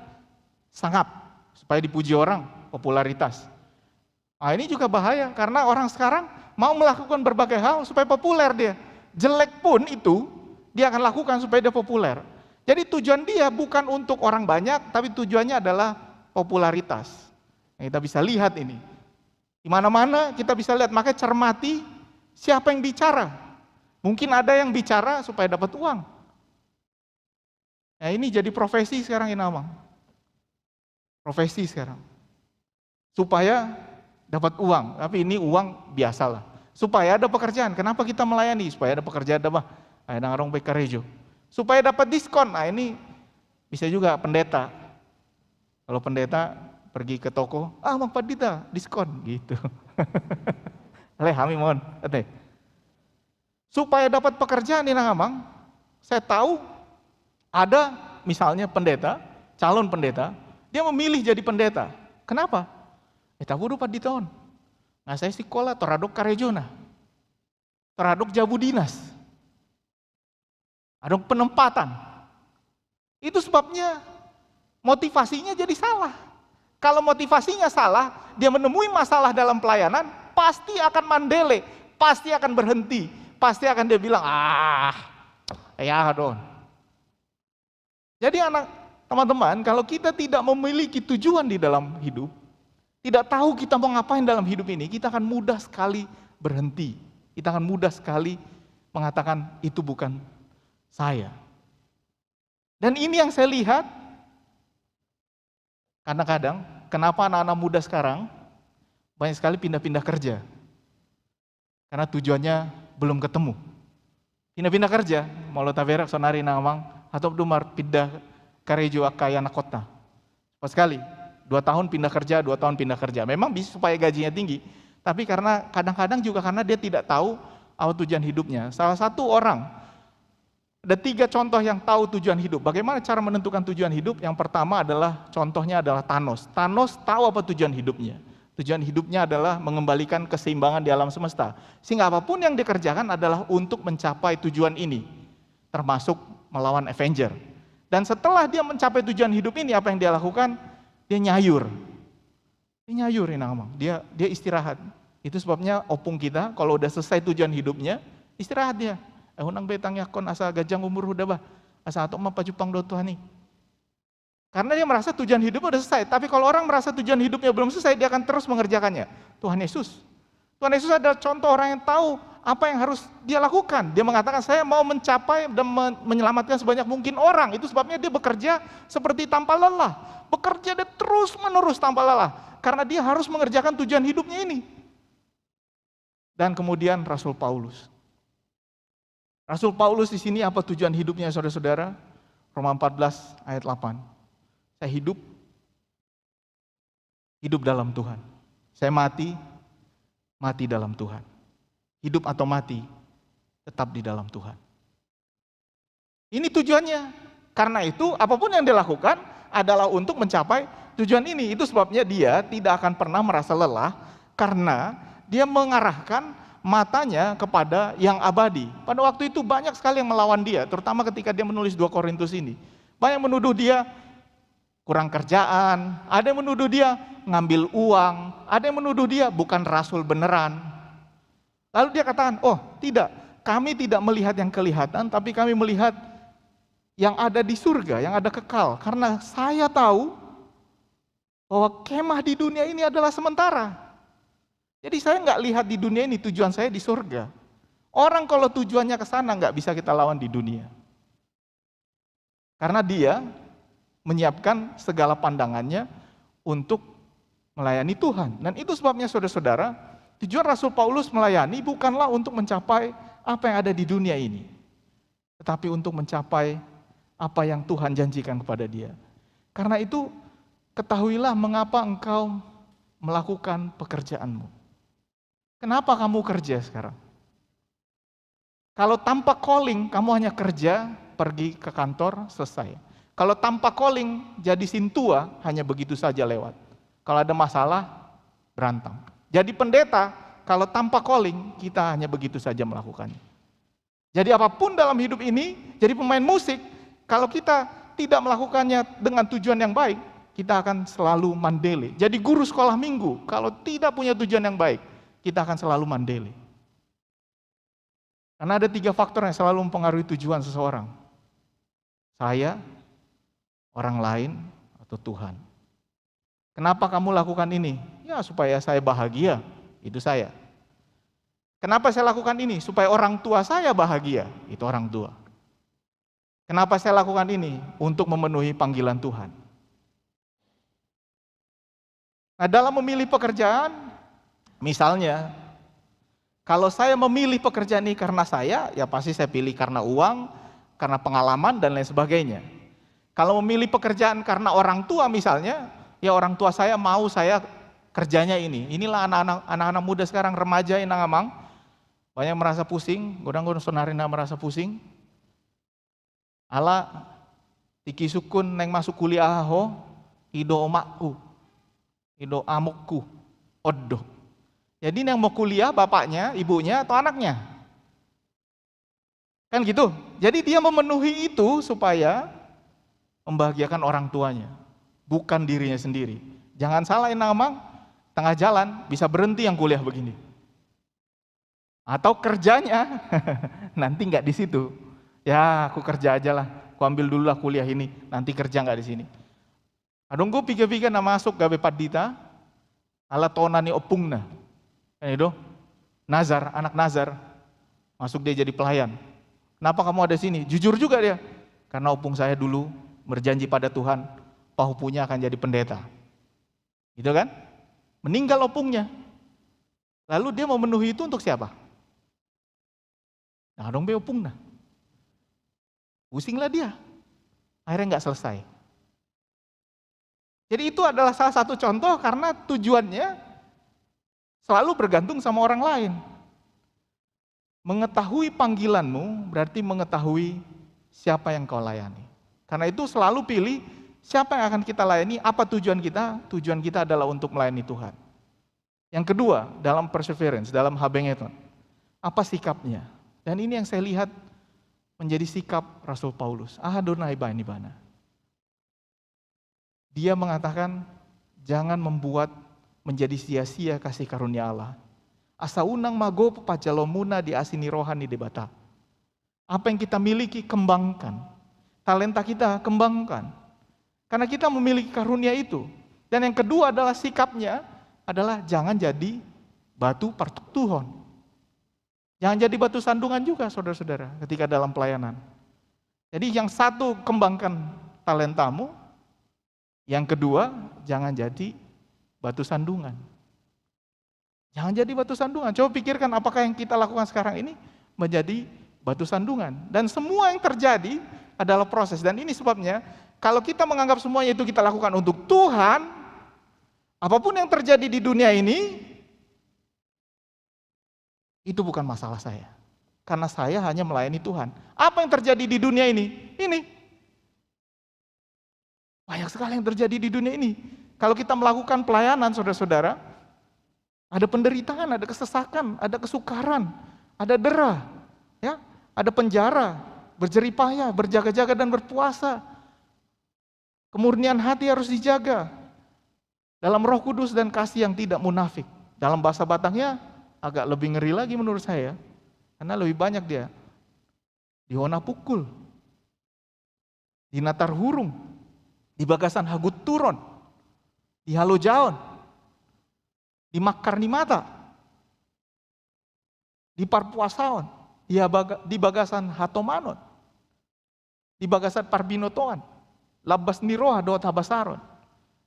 sangap supaya dipuji orang, popularitas. Nah, ini juga bahaya karena orang sekarang mau melakukan berbagai hal supaya populer dia. Jelek pun itu dia akan lakukan supaya dia populer. Jadi tujuan dia bukan untuk orang banyak, tapi tujuannya adalah popularitas. Nah, kita bisa lihat ini. Di mana-mana kita bisa lihat, makanya cermati siapa yang bicara. Mungkin ada yang bicara supaya dapat uang. Nah, ini jadi profesi sekarang ini Amang. Profesi sekarang. Supaya dapat uang, tapi ini uang biasalah. Supaya ada pekerjaan. Kenapa kita melayani? Supaya ada pekerjaan apa? Ada orang bekarejo. Supaya dapat diskon. Nah, ini bisa juga pendeta. Kalau pendeta pergi ke toko, Mang Padita diskon gitu. Kami mohon, supaya dapat pekerjaan ini Amang, saya tahu ada misalnya pendeta, calon pendeta, dia memilih jadi pendeta. Kenapa? Tahu dapat di tahun. Nah, saya sekolah toradok karejona, toradok jabu dinas, ada penempatan. Itu sebabnya motivasinya jadi salah. Kalau motivasinya salah, dia menemui masalah dalam pelayanan, pasti akan mandele, pasti akan berhenti, pasti akan dia bilang, ya don. Jadi teman-teman, kalau kita tidak memiliki tujuan di dalam hidup, tidak tahu kita mau ngapain dalam hidup ini, kita akan mudah sekali berhenti. Kita akan mudah sekali mengatakan, itu bukan saya. Dan ini yang saya lihat, kadang-kadang, kenapa anak-anak muda sekarang banyak sekali pindah-pindah kerja. Karena tujuannya belum ketemu. Pindah-pindah kerja, mau taverak sonari namang, atau dumar pindah karejo akaya anak kota. Pas sekali, 2 tahun pindah kerja, 2 tahun pindah kerja. Memang bisa supaya gajinya tinggi, tapi karena kadang-kadang juga karena dia tidak tahu apa tujuan hidupnya. Salah satu orang, ada 3 contoh yang tahu tujuan hidup. Bagaimana cara menentukan tujuan hidup? Yang pertama adalah, contohnya adalah Thanos. Thanos tahu apa tujuan hidupnya. Tujuan hidupnya adalah mengembalikan keseimbangan di alam semesta. Sehingga apapun yang dikerjakan adalah untuk mencapai tujuan ini. Termasuk melawan Avenger. Dan setelah dia mencapai tujuan hidup ini, apa yang dia lakukan? Dia nyayur. Dia nyayur ini Amang. Dia istirahat. Itu sebabnya opung kita, kalau udah selesai tujuan hidupnya, istirahat dia. Hunang betang yakon asa gajang umur udah bah. Asa atok mah pajupang do Tuhan nih. Karena dia merasa tujuan hidupnya udah selesai. Tapi kalau orang merasa tujuan hidupnya belum selesai, dia akan terus mengerjakannya. Tuhan Yesus. Tuhan Yesus adalah contoh orang yang tahu apa yang harus dia lakukan. Dia mengatakan, saya mau mencapai dan menyelamatkan sebanyak mungkin orang. Itu sebabnya dia bekerja seperti tanpa lelah. Bekerja dia terus menerus tanpa lelah. Karena dia harus mengerjakan tujuan hidupnya ini. Dan kemudian Rasul Paulus. Rasul Paulus di sini apa tujuan hidupnya saudara-saudara? Roma 14 ayat 8. Saya hidup dalam Tuhan. Saya mati dalam Tuhan. Hidup atau mati, tetap di dalam Tuhan. Ini tujuannya. Karena itu, apapun yang dilakukan adalah untuk mencapai tujuan ini. Itu sebabnya dia tidak akan pernah merasa lelah, karena dia mengarahkan matanya kepada yang abadi. Pada waktu itu banyak sekali yang melawan dia, terutama ketika dia menulis 2 Korintus ini. Banyak yang menuduh dia kurang kerjaan, ada yang menuduh dia ngambil uang, ada yang menuduh dia bukan rasul beneran. Lalu dia katakan, oh tidak, kami tidak melihat yang kelihatan, tapi kami melihat yang ada di surga, yang ada kekal. Karena saya tahu bahwa kemah di dunia ini adalah sementara. Jadi saya nggak lihat di dunia ini, tujuan saya di surga. Orang kalau tujuannya ke sana nggak bisa kita lawan di dunia. Karena dia menyiapkan segala pandangannya untuk melayani Tuhan. Dan itu sebabnya saudara-saudara, tujuan Rasul Paulus melayani bukanlah untuk mencapai apa yang ada di dunia ini, tetapi untuk mencapai apa yang Tuhan janjikan kepada dia. Karena itu, ketahuilah mengapa engkau melakukan pekerjaanmu. Kenapa kamu kerja sekarang? Kalau tanpa calling, kamu hanya kerja, pergi ke kantor, selesai. Kalau tanpa calling, jadi sintua, hanya begitu saja lewat. Kalau ada masalah, berantem. Jadi pendeta, kalau tanpa calling, kita hanya begitu saja melakukannya. Jadi apapun dalam hidup ini, jadi pemain musik, kalau kita tidak melakukannya dengan tujuan yang baik, kita akan selalu mandele. Jadi guru sekolah minggu, kalau tidak punya tujuan yang baik, kita akan selalu mandele. Karena ada 3 faktor yang selalu mempengaruhi tujuan seseorang. Saya, orang lain, atau Tuhan. Kenapa kamu lakukan ini? Ya supaya saya bahagia, itu saya. Kenapa saya lakukan ini? Supaya orang tua saya bahagia, itu orang tua. Kenapa saya lakukan ini? Untuk memenuhi panggilan Tuhan. Nah, dalam memilih pekerjaan, misalnya, kalau saya memilih pekerjaan ini karena saya, ya pasti saya pilih karena uang, karena pengalaman, dan lain sebagainya. Kalau memilih pekerjaan karena orang tua misalnya, ya orang tua saya mau saya kerjanya ini. Inilah anak-anak muda sekarang, remaja yang ngamang, banyak merasa pusing, godang-godang sonarina merasa pusing. Ala tiki sukun neng masuk kuliah ho, ido omakku, ido amukku, odo. Jadi yang mau kuliah bapaknya, ibunya, atau anaknya? Kan gitu. Jadi dia memenuhi itu supaya membahagiakan orang tuanya, bukan dirinya sendiri. Jangan salah namang, tengah jalan bisa berhenti yang kuliah begini. Atau kerjanya nanti nggak di situ. Ya aku kerja aja lah, aku ambil dulu lah kuliah ini, nanti kerja nggak di sini. Adong gue pikir-pikir masuk gawe padita, ala tonani opungna. Itu Nazar, anak Nazar, masuk dia jadi pelayan. Kenapa kamu ada sini? Jujur juga dia, karena opung saya dulu berjanji pada Tuhan, pahupunya akan jadi pendeta. Gitu kan? Meninggal opungnya. Lalu dia mau memenuhi itu untuk siapa? Nah, dong be opung nah. Pusinglah dia. Akhirnya nggak selesai. Jadi itu adalah salah satu contoh karena tujuannya selalu bergantung sama orang lain. Mengetahui panggilanmu berarti mengetahui siapa yang kau layani. Karena itu selalu pilih siapa yang akan kita layani, apa tujuan kita? Tujuan kita adalah untuk melayani Tuhan. Yang kedua, dalam perseverance, dalam habengeton, apa sikapnya? Dan ini yang saya lihat menjadi sikap Rasul Paulus. Adonai bani bana. Dia mengatakan, jangan membuat menjadi sia-sia kasih karunia Allah. Asa unang mago pajalomuna di asini rohani debata. Apa yang kita miliki kembangkan. Talenta kita kembangkan. Karena kita memiliki karunia itu. Dan yang kedua adalah sikapnya adalah jangan jadi batu partuk Tuhan. Jangan jadi batu sandungan juga saudara-saudara ketika dalam pelayanan. Jadi yang satu kembangkan talentamu. Yang kedua jangan jadi batu sandungan. Jangan jadi batu sandungan. Coba pikirkan apakah yang kita lakukan sekarang ini menjadi batu sandungan. Dan semua yang terjadi adalah proses. Dan ini sebabnya kalau kita menganggap semuanya itu kita lakukan untuk Tuhan, apapun yang terjadi di dunia ini, itu bukan masalah saya. Karena saya hanya melayani Tuhan. Apa yang terjadi di dunia ini? Ini. Banyak sekali yang terjadi di dunia ini. Kalau kita melakukan pelayanan, saudara-saudara, ada penderitaan, ada kesesakan, ada kesukaran, ada dera, ya, ada penjara, berjeripaya, berjaga-jaga dan berpuasa. Kemurnian hati harus dijaga. Dalam Roh Kudus dan kasih yang tidak munafik. Dalam bahasa Batangnya agak lebih ngeri lagi menurut saya, karena lebih banyak dia dihona pukul, dinatar hurung, di bagasan hagut turun, di halo jaon, di makar ni mata, di parpuasaon, di bagasan hatomanon, di bagasan parbinotoan. labas ni roha doat habasaron.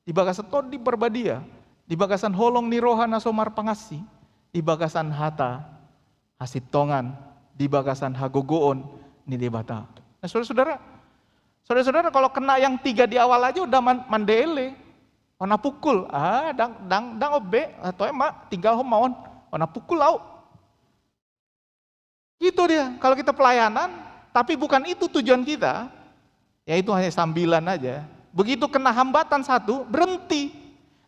Di bagasan tod di berbadia, di bagasan holong ni roha na somar pangasi, di bagasan hata hasitongan, di bagasan hagogoon ni debata. Nah, saudara-saudara kalau kena yang 3 di awal aja udah mandele, wana pukul, dang obe, atau emak tinggal homaon, wana pukul lau. Gitu dia, kalau kita pelayanan, tapi bukan itu tujuan kita, ya itu hanya sambilan aja. Begitu kena hambatan satu, berhenti.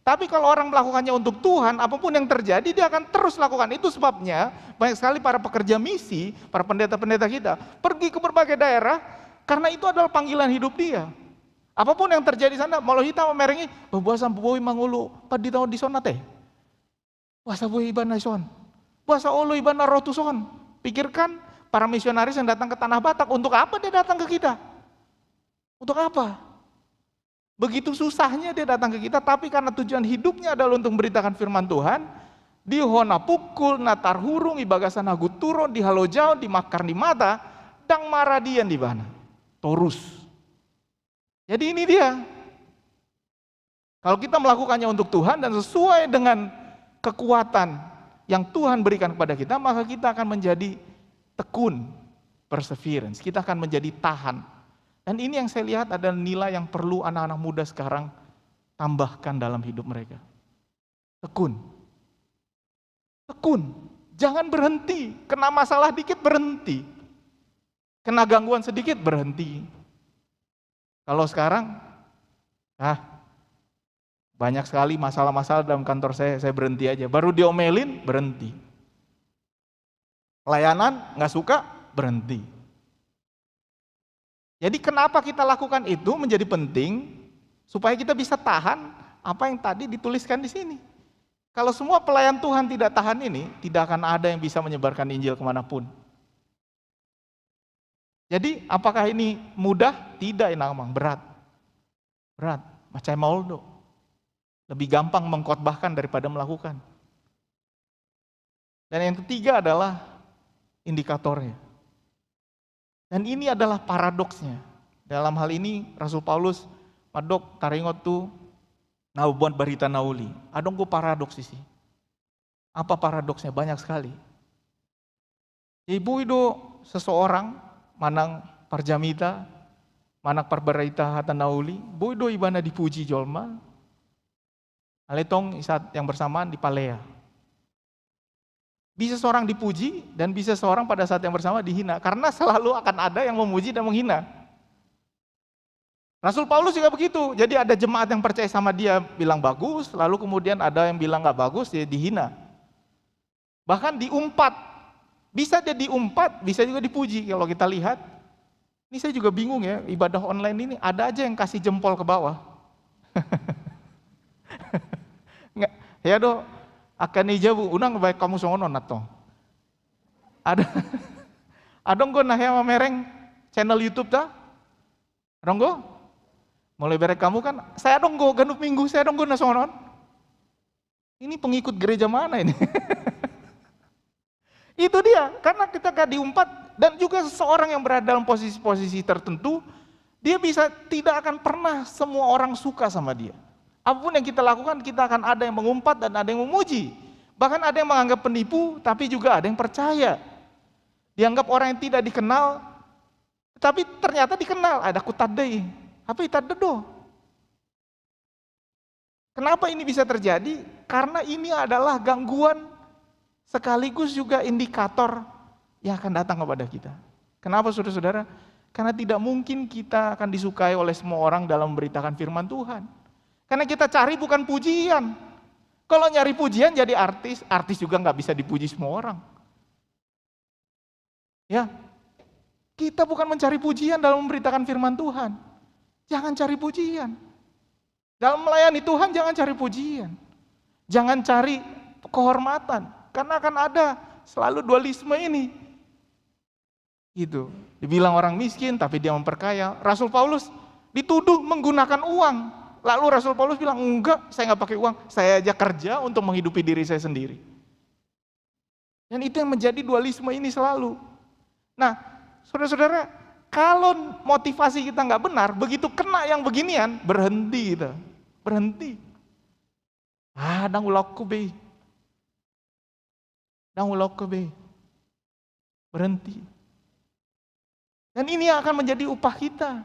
Tapi kalau orang melakukannya untuk Tuhan, apapun yang terjadi, dia akan terus lakukan. Itu sebabnya banyak sekali para pekerja misi, para pendeta-pendeta kita, pergi ke berbagai daerah, karena itu adalah panggilan hidup dia. Apapun yang terjadi di sana, malah kita memerengi, buasa buoi mangulu, padi tahu di sana teh. Buasa buoi iban naison, buasa olo iban rotuson. Pikirkan para misionaris yang datang ke Tanah Batak, untuk apa dia datang ke kita? Untuk apa? Begitu susahnya dia datang ke kita, tapi karena tujuan hidupnya adalah untuk memberitakan firman Tuhan, di hona pukul, natar hurung, ibagasan hagu turun, di halojau, di makar di mata, dang maradian di mana? Torus. Jadi ini dia. Kalau kita melakukannya untuk Tuhan dan sesuai dengan kekuatan yang Tuhan berikan kepada kita, maka kita akan menjadi tekun, perseverance, kita akan menjadi tahan. Dan ini yang saya lihat adalah nilai yang perlu anak-anak muda sekarang tambahkan dalam hidup mereka. Tekun. Tekun. Jangan berhenti. Kena masalah dikit berhenti. Kena gangguan sedikit berhenti. Kalau sekarang, banyak sekali masalah-masalah dalam kantor saya berhenti aja. Baru diomelin, berhenti. Pelayanan, nggak suka, berhenti. Jadi kenapa kita lakukan itu menjadi penting, supaya kita bisa tahan apa yang tadi dituliskan di sini. Kalau semua pelayan Tuhan tidak tahan ini, tidak akan ada yang bisa menyebarkan Injil kemanapun. Jadi apakah ini mudah? Tidak, inamang berat. Berat, macam Mauldo. Lebih gampang mengkhotbahkan daripada melakukan. Dan yang ketiga adalah indikatornya. Dan ini adalah paradoksnya. Dalam hal ini Rasul Paulus madok taringot tu naubuan barita nauli. Adong go paradoks sih. Apa paradoksnya? Banyak sekali. Ibu itu seseorang manang parjamita, manak parbarita hata nauli, bu itu ibana dipuji jolma. Aletong saat yang bersamaan di palea. Bisa seorang dipuji dan bisa seorang pada saat yang bersama dihina. Karena selalu akan ada yang memuji dan menghina. Rasul Paulus juga begitu. Jadi ada jemaat yang percaya sama dia bilang bagus, lalu kemudian ada yang bilang gak bagus, dia dihina. Bahkan diumpat. Bisa dia diumpat, bisa juga dipuji. Kalau kita lihat, ini saya juga bingung ya, ibadah online ini ada aja yang kasih jempol ke bawah. Nggak, ya doh. Akan ijabu, unang baik kamu songonon atau ada gue nahya mereng channel YouTube ta, adong gue mulai berek kamu kan, saya adong gue ganuk minggu, saya adong gue nasongon. Ini pengikut gereja mana ini? Itu dia, karena kita gak diumpat dan juga seseorang yang berada dalam posisi-posisi tertentu, dia bisa tidak akan pernah semua orang suka sama dia. Apapun yang kita lakukan, kita akan ada yang mengumpat dan ada yang memuji. Bahkan ada yang menganggap penipu, tapi juga ada yang percaya. Dianggap orang yang tidak dikenal, tapi ternyata dikenal. Ada kutadei, apa itadedo. Kenapa ini bisa terjadi? Karena ini adalah gangguan sekaligus juga indikator yang akan datang kepada kita. Kenapa saudara-saudara? Karena tidak mungkin kita akan disukai oleh semua orang dalam memberitakan firman Tuhan. Karena kita cari bukan pujian. Kalau nyari pujian jadi artis juga nggak bisa dipuji semua orang. Ya, kita bukan mencari pujian dalam memberitakan firman Tuhan. Jangan cari pujian. Dalam melayani Tuhan jangan cari pujian. Jangan cari kehormatan. Karena akan ada selalu dualisme ini. Gitu. Dibilang orang miskin tapi dia memperkaya. Rasul Paulus dituduh menggunakan uang. Lalu Rasul Paulus bilang, enggak, saya nggak pakai uang, saya aja kerja untuk menghidupi diri saya sendiri. Dan itu yang menjadi dualisme ini selalu. Nah, saudara-saudara, kalau motivasi kita nggak benar, begitu kena yang beginian, berhenti kita. Berhenti. Dang ulok ko be. Dang ulok ko be. Berhenti. Dan ini akan menjadi upah kita.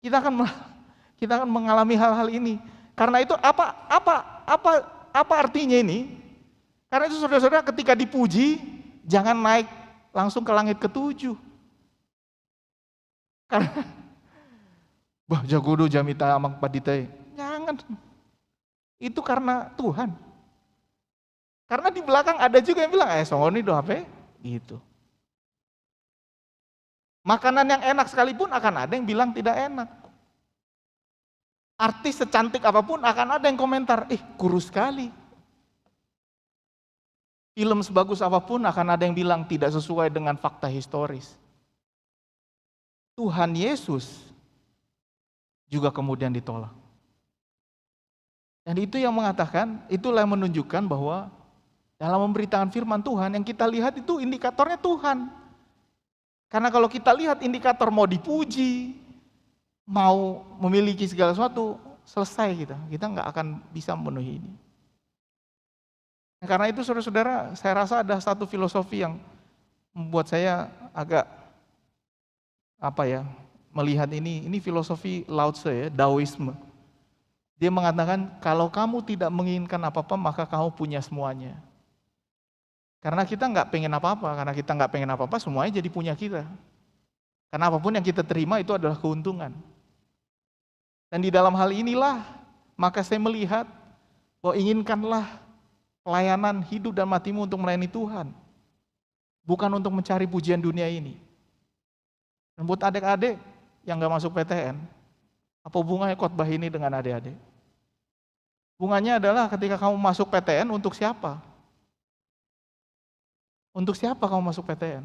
Kita akan mengalami hal-hal ini. Karena itu apa artinya ini? Karena itu saudara-saudara ketika dipuji, jangan naik langsung ke langit ketujuh. Karena jago do jamita amang padite. Jangan. Itu karena Tuhan. Karena di belakang ada juga yang bilang, songoni do apa? Gitu. Makanan yang enak sekalipun akan ada yang bilang tidak enak. Artis secantik apapun akan ada yang komentar, kurus sekali. Film sebagus apapun akan ada yang bilang tidak sesuai dengan fakta historis. Tuhan Yesus juga kemudian ditolak. Dan itu yang mengatakan, itulah yang menunjukkan bahwa dalam memberitakan firman Tuhan yang kita lihat itu indikatornya Tuhan. Karena kalau kita lihat indikator mau dipuji, mau memiliki segala sesuatu, selesai kita nggak akan bisa memenuhi ini. Nah, karena itu saudara-saudara, saya rasa ada satu filosofi yang membuat saya agak melihat ini filosofi Lao Tse ya, Daoisme. Dia mengatakan kalau kamu tidak menginginkan apa-apa maka kamu punya semuanya. Karena kita nggak pengen apa-apa, karena kita nggak pengen apa-apa semuanya jadi punya kita. Karena apapun yang kita terima itu adalah keuntungan. Dan di dalam hal inilah maka saya melihat bahwa inginkanlah pelayanan hidup dan matimu untuk melayani Tuhan. Bukan untuk mencari pujian dunia ini. Dan buat adik-adik yang nggak masuk PTN, apa hubungannya khotbah ini dengan adik-adik? Hubungannya adalah ketika kamu masuk PTN untuk siapa? Untuk siapa kamu masuk PTN?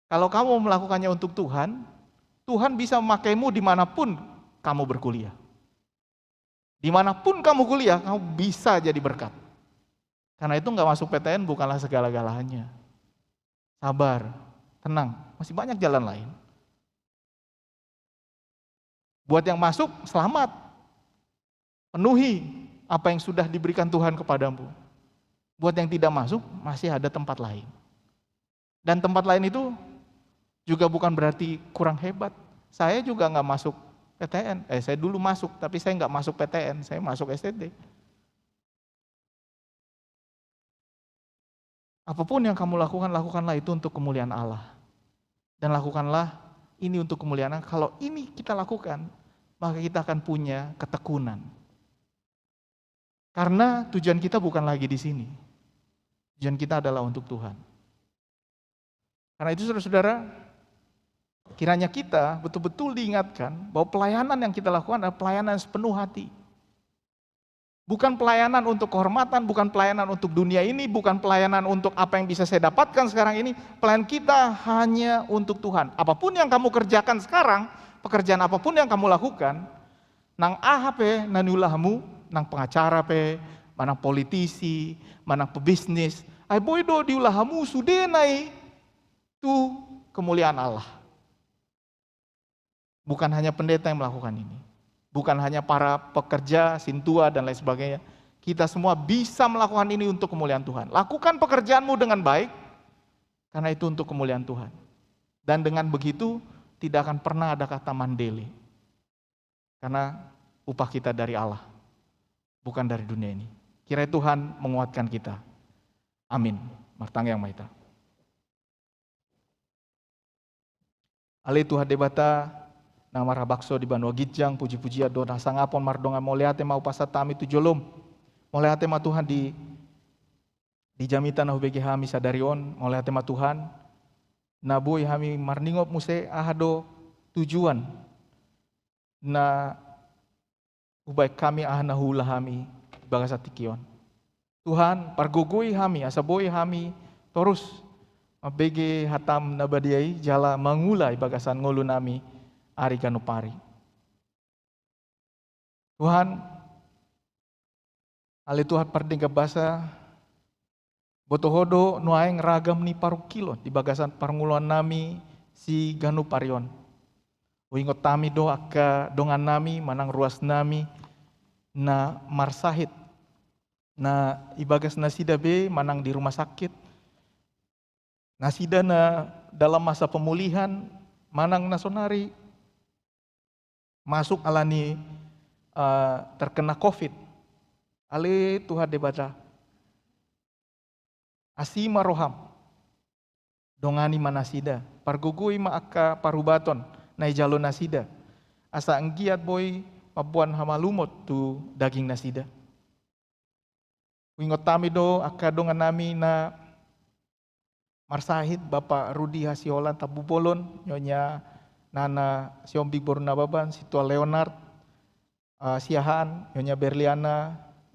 Kalau kamu melakukannya untuk Tuhan, Tuhan bisa memakaimu dimanapun kamu berkuliah. Dimanapun kamu kuliah, kamu bisa jadi berkat. Karena itu nggak masuk PTN bukanlah segala-galanya. Sabar, tenang, masih banyak jalan lain. Buat yang masuk, selamat. Penuhi apa yang sudah diberikan Tuhan kepadamu. Buat yang tidak masuk, masih ada tempat lain. Dan tempat lain itu juga bukan berarti kurang hebat. Saya juga nggak masuk PTN. Saya dulu masuk, tapi saya nggak masuk PTN, saya masuk STD. Apapun yang kamu lakukan, lakukanlah itu untuk kemuliaan Allah. Dan lakukanlah ini untuk kemuliaan Allah. Kalau ini kita lakukan, maka kita akan punya ketekunan. Karena tujuan kita bukan lagi di sini. Tujuan kita adalah untuk Tuhan. Karena itu saudara-saudara, kiranya kita betul-betul diingatkan bahwa pelayanan yang kita lakukan adalah pelayanan sepenuh hati. Bukan pelayanan untuk kehormatan, bukan pelayanan untuk dunia ini, bukan pelayanan untuk apa yang bisa saya dapatkan sekarang ini. Pelayanan kita hanya untuk Tuhan. Apapun yang kamu kerjakan sekarang, pekerjaan apapun yang kamu lakukan, nang AHP, nanulahmu, nang pengacara pe, manang politisi, manang pebisnis, ay boy do diulahamu sudenai, itu kemuliaan Allah. Bukan hanya pendeta yang melakukan ini. Bukan hanya para pekerja, sintua dan lain sebagainya. Kita semua bisa melakukan ini untuk kemuliaan Tuhan. Lakukan pekerjaanmu dengan baik, karena itu untuk kemuliaan Tuhan. Dan dengan begitu, tidak akan pernah ada kata mandele. Karena upah kita dari Allah, bukan dari dunia ini. Kiranya Tuhan menguatkan kita. Amin. Martang yang maita. Ale Tuhan debata, nama rabakso di Banua Gijang, puji-puji adona sangapon mardonga moleate mau pasatami tujolom. Moleate ma Tuhan di jamita na hubegi hami sadarion, moleate ma Tuhan. Naboy hami marningop muse ahado tujuan. Na ubay kami ahana hula hami bagasa tikion. Tuhan pargugui hami, asaboy hami terus mabege hatam nabadiai jala mangulai bagasan ngulu nami ari ganupari. Tuhan, ali Tuhan parding basa botohodo nuaeng ragam ni parukilo di bagasan parnguluan nami si ganu parion. Uingot tami do aka dongan nami manang ruas nami na marsahit na ibagas nasida be manang di rumah sakit. Nasida na dalam masa pemulihan manang nasonari masuk alani terkena COVID. Ale Tuhan debata. Asima roham. Dongani manasida. Pargugui ma aka parubaton. Nai jalo nasida. Asa enggiat boy mabuan hamalumot tu daging nasida. Wingot tami do aka dongan nami na marsahid Bapak Rudi Hasiolan Tabubolon. Nyonya Nana Siombig Borunababan. Situa Leonard. Siahaan. Nyonya Berliana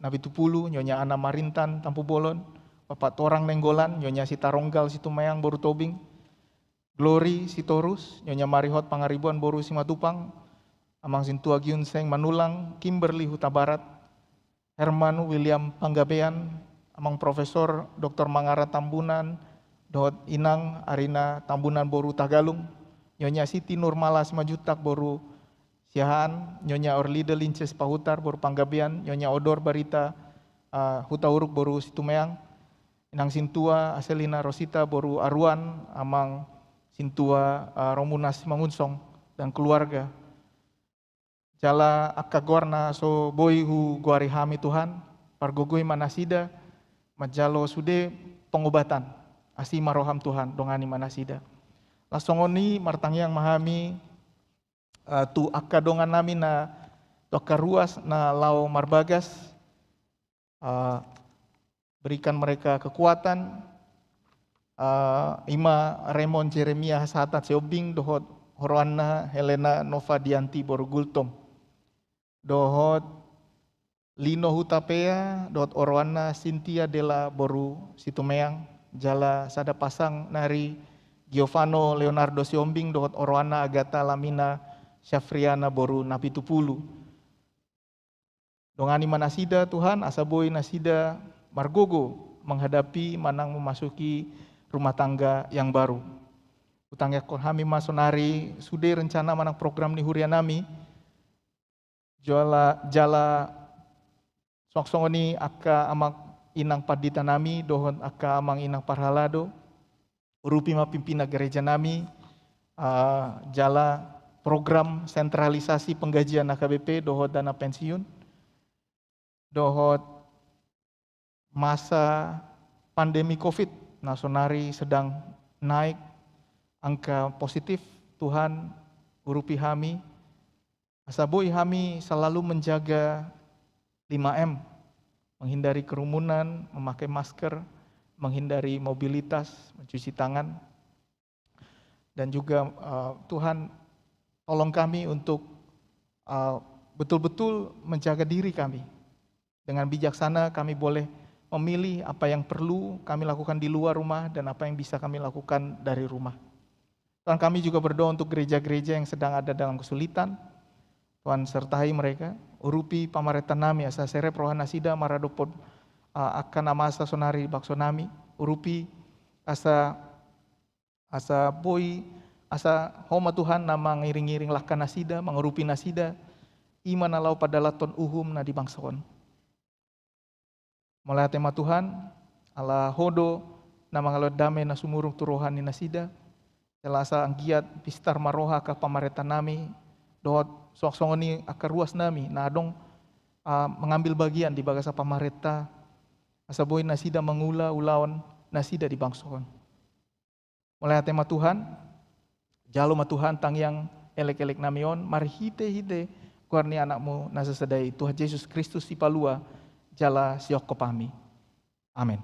Nabitupulu. Nyonya Ana Marintan Tampubolon. Bapak Torang Nenggolan. Nyonya Sitaronggal Situmayang Boru Tobing. Glory Sitorus, Nyonya Marihot Pangaribuan Boru Simatupang, Amang Sintua Giunseng Manulang, Kimberly Huta Barat, Herman William Panggabean, Amang Profesor Dr. Mangara Tambunan, Dohot Inang Arina Tambunan Boru Tagalung, Nyonya Siti Nurmala Simajutak Boru Siahaan, Nyonya Orlida Linces Pahutar Boru Panggabean, Nyonya Odor Barita Huta Uruk Boru Situmeang, Inang Sintua Aselina Rosita Boru Aruan, Amang Sintua Romunas Mangunsong dan keluarga. Jala akka gorna so boy hu guari hami Tuhan, pargogoi manasida, majalo sude pengobatan, asima roham Tuhan, dongani manasida. Lasongoni martangyang mahami tu akka dongan nami na tu akka ruas na lau marbagas, berikan mereka kekuatan. Ima Raymond Jeremia Hasatat Seobing dohot Horoana Helena Nova Dianti Borgultom dohot Lino Hutapea dohot Oroana Cynthia Della Boru Situmeang jala sada pasang nari Giovanno Leonardo Siombing dohot Oroana Agata Lamina Syafriana Boru Napitupulu. Dongani manasida Tuhan asaboy nasida margogo menghadapi manang memasuki rumah tangga yang baru. Utangnya kami masonari sudah rencana manang program ni hurianami. Jala soksongoni aka amang inang padita nami dohon aka amang inang parhalado. Urupi mapimpina gereja nami. Jala program sentralisasi penggajian AKBP dohot dana pensiun. Dohot masa pandemi COVID. Nasonari sedang naik angka positif. Tuhan urupi kami. Asaboi kami selalu menjaga 5M. Menghindari kerumunan, memakai masker, menghindari mobilitas, mencuci tangan. Dan juga Tuhan tolong kami untuk betul-betul menjaga diri kami. Dengan bijaksana kami boleh memilih apa yang perlu kami lakukan di luar rumah dan apa yang bisa kami lakukan dari rumah. Tuhan kami juga berdoa untuk gereja-gereja yang sedang ada dalam kesulitan. Tuhan sertai mereka. Urupi pamaretan nami asa serep rohana sida maradopod akan amasa sonari baksonami. Urupi asa boy asa homa Tuhan nama ngiring-ngiring lahkan nasida mengurupi nasida iman alau pada laton uhum na di bangsaon. Mulai tema Tuhan, ala hodo, nama ngalo dame na sumurung turohani nasida, selasa anggiat pistar maroha ka pamaretan nami, dohot soksongoni akar ruas nami, na adong mengambil bagian di bagasa pamareta, asaboy nasida mengula ulawan nasida di bangsoon. Mulai tema Tuhan, jalo ma Tuhan tang yang elek-elek namion, mari hite kuarni anakmu nasasadai Tuhan Yesus Kristus si palua, jala siok kopami. Amin.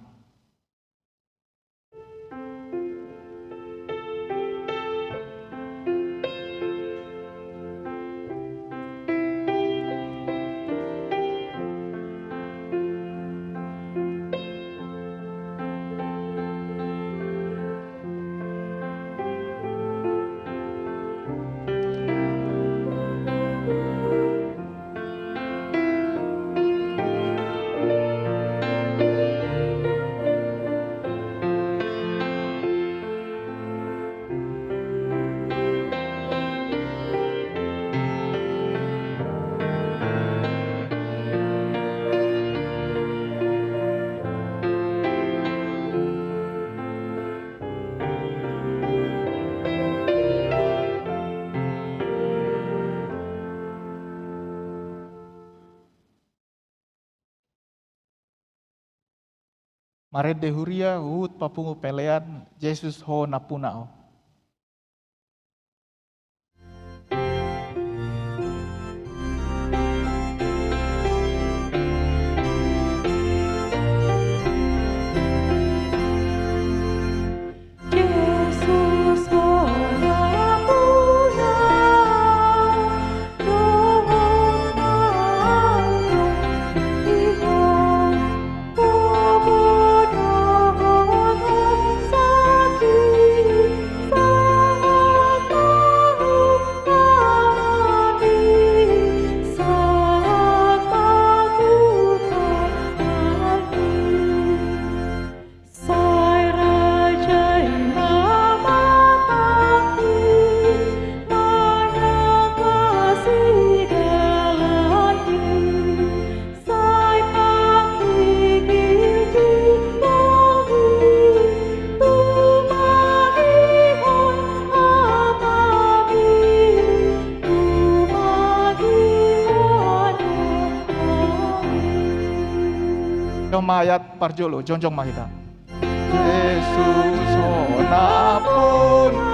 Maret de huria uhut papungu pelean Yesus ho napunao. Ayat parjolo jonjong mahita. Yesus ho napun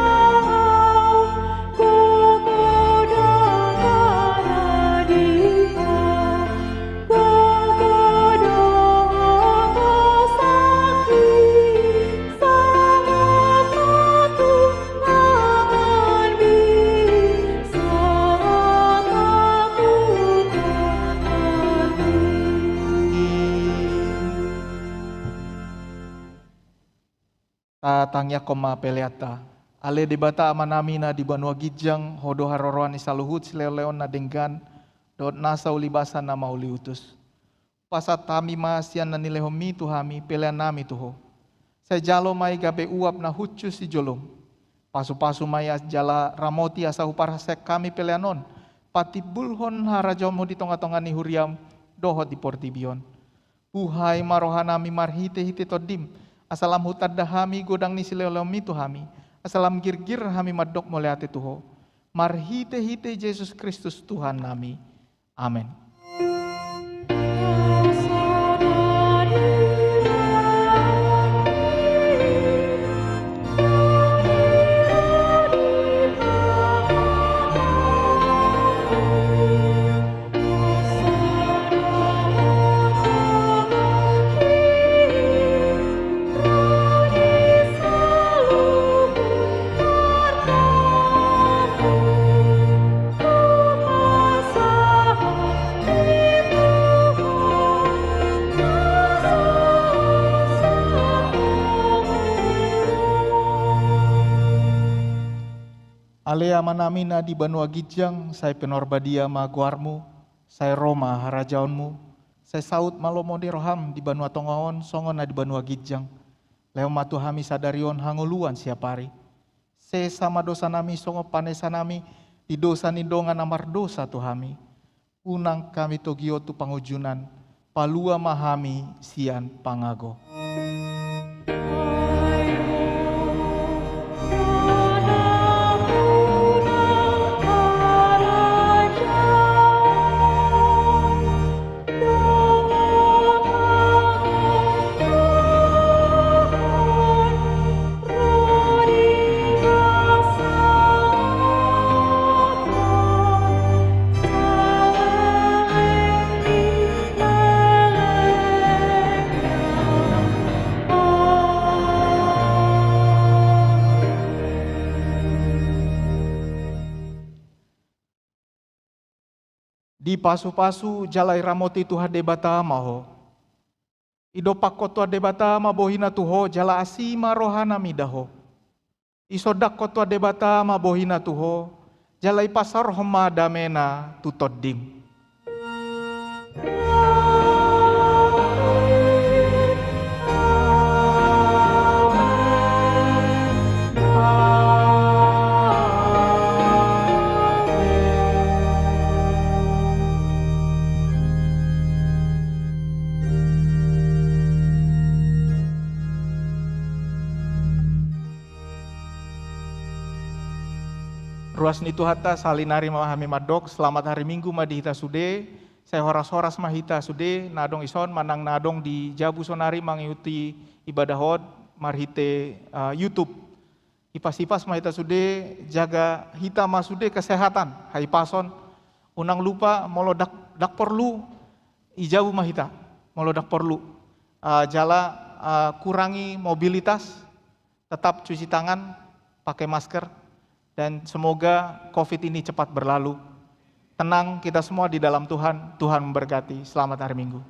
tangya koma peleata. Ale debata amanamina di Banua Gijang hodo haroroan isaluhut sileleon na denggan dot nasa ulibasan na mauliutus. Pasat tami masian na nilehomi tuhami pelean nami tuho. Saya jalo mai gabe uap na hucu si jolom. Pasu-pasu mai jala ramoti asa uparasek kami peleanon. Pati bulhon harajomo di tonga-tonga ni huriam dohot di portibion. Puhai marohanami marhite-hite todim. Asalam hutad dahami godang ni sileleomi tuhami. Asalam girgir hami madok moleate tuho. Marhite-hite Yesus Kristus Tuhan nami. Amin. Alea manamina di Banua Gijang, saya penorbadia maguarmu, saya Roma harajaonmu, saya saut malomo di roham di Banua Tongaon, songona di Banua Gijang, leo matu hami sadarion hanguluan siapari. Se sama dosa nami songo panesa nami, di dosa nindongan amar dosa tuhami. Unang kami togio tu pangujunan, palua mahami sian pangago. Di pasu-pasu jalai ramoti tuha debata maho. Ido pakotua debata ma bohina tuho jala asima rohana midaho. Isodak kotua debata ma bohina tuho jalai pasar homa damena tutodim. Ruas nitu hata salinari memahami madok, selamat hari Minggu madihita sude, saya horas-horas mahita sude nadong ison manang nadong di Jabu Sonari mengikuti ibadah hod marhite YouTube. Ipas-ipas mahita sude jaga hita masude kesehatan. Hai pason unang lupa molo dak perlu ijabu mahita. Molo dak perlu jala kurangi mobilitas, tetap cuci tangan, pakai masker, dan semoga COVID ini cepat berlalu. Tenang kita semua di dalam Tuhan, Tuhan memberkati. Selamat hari Minggu.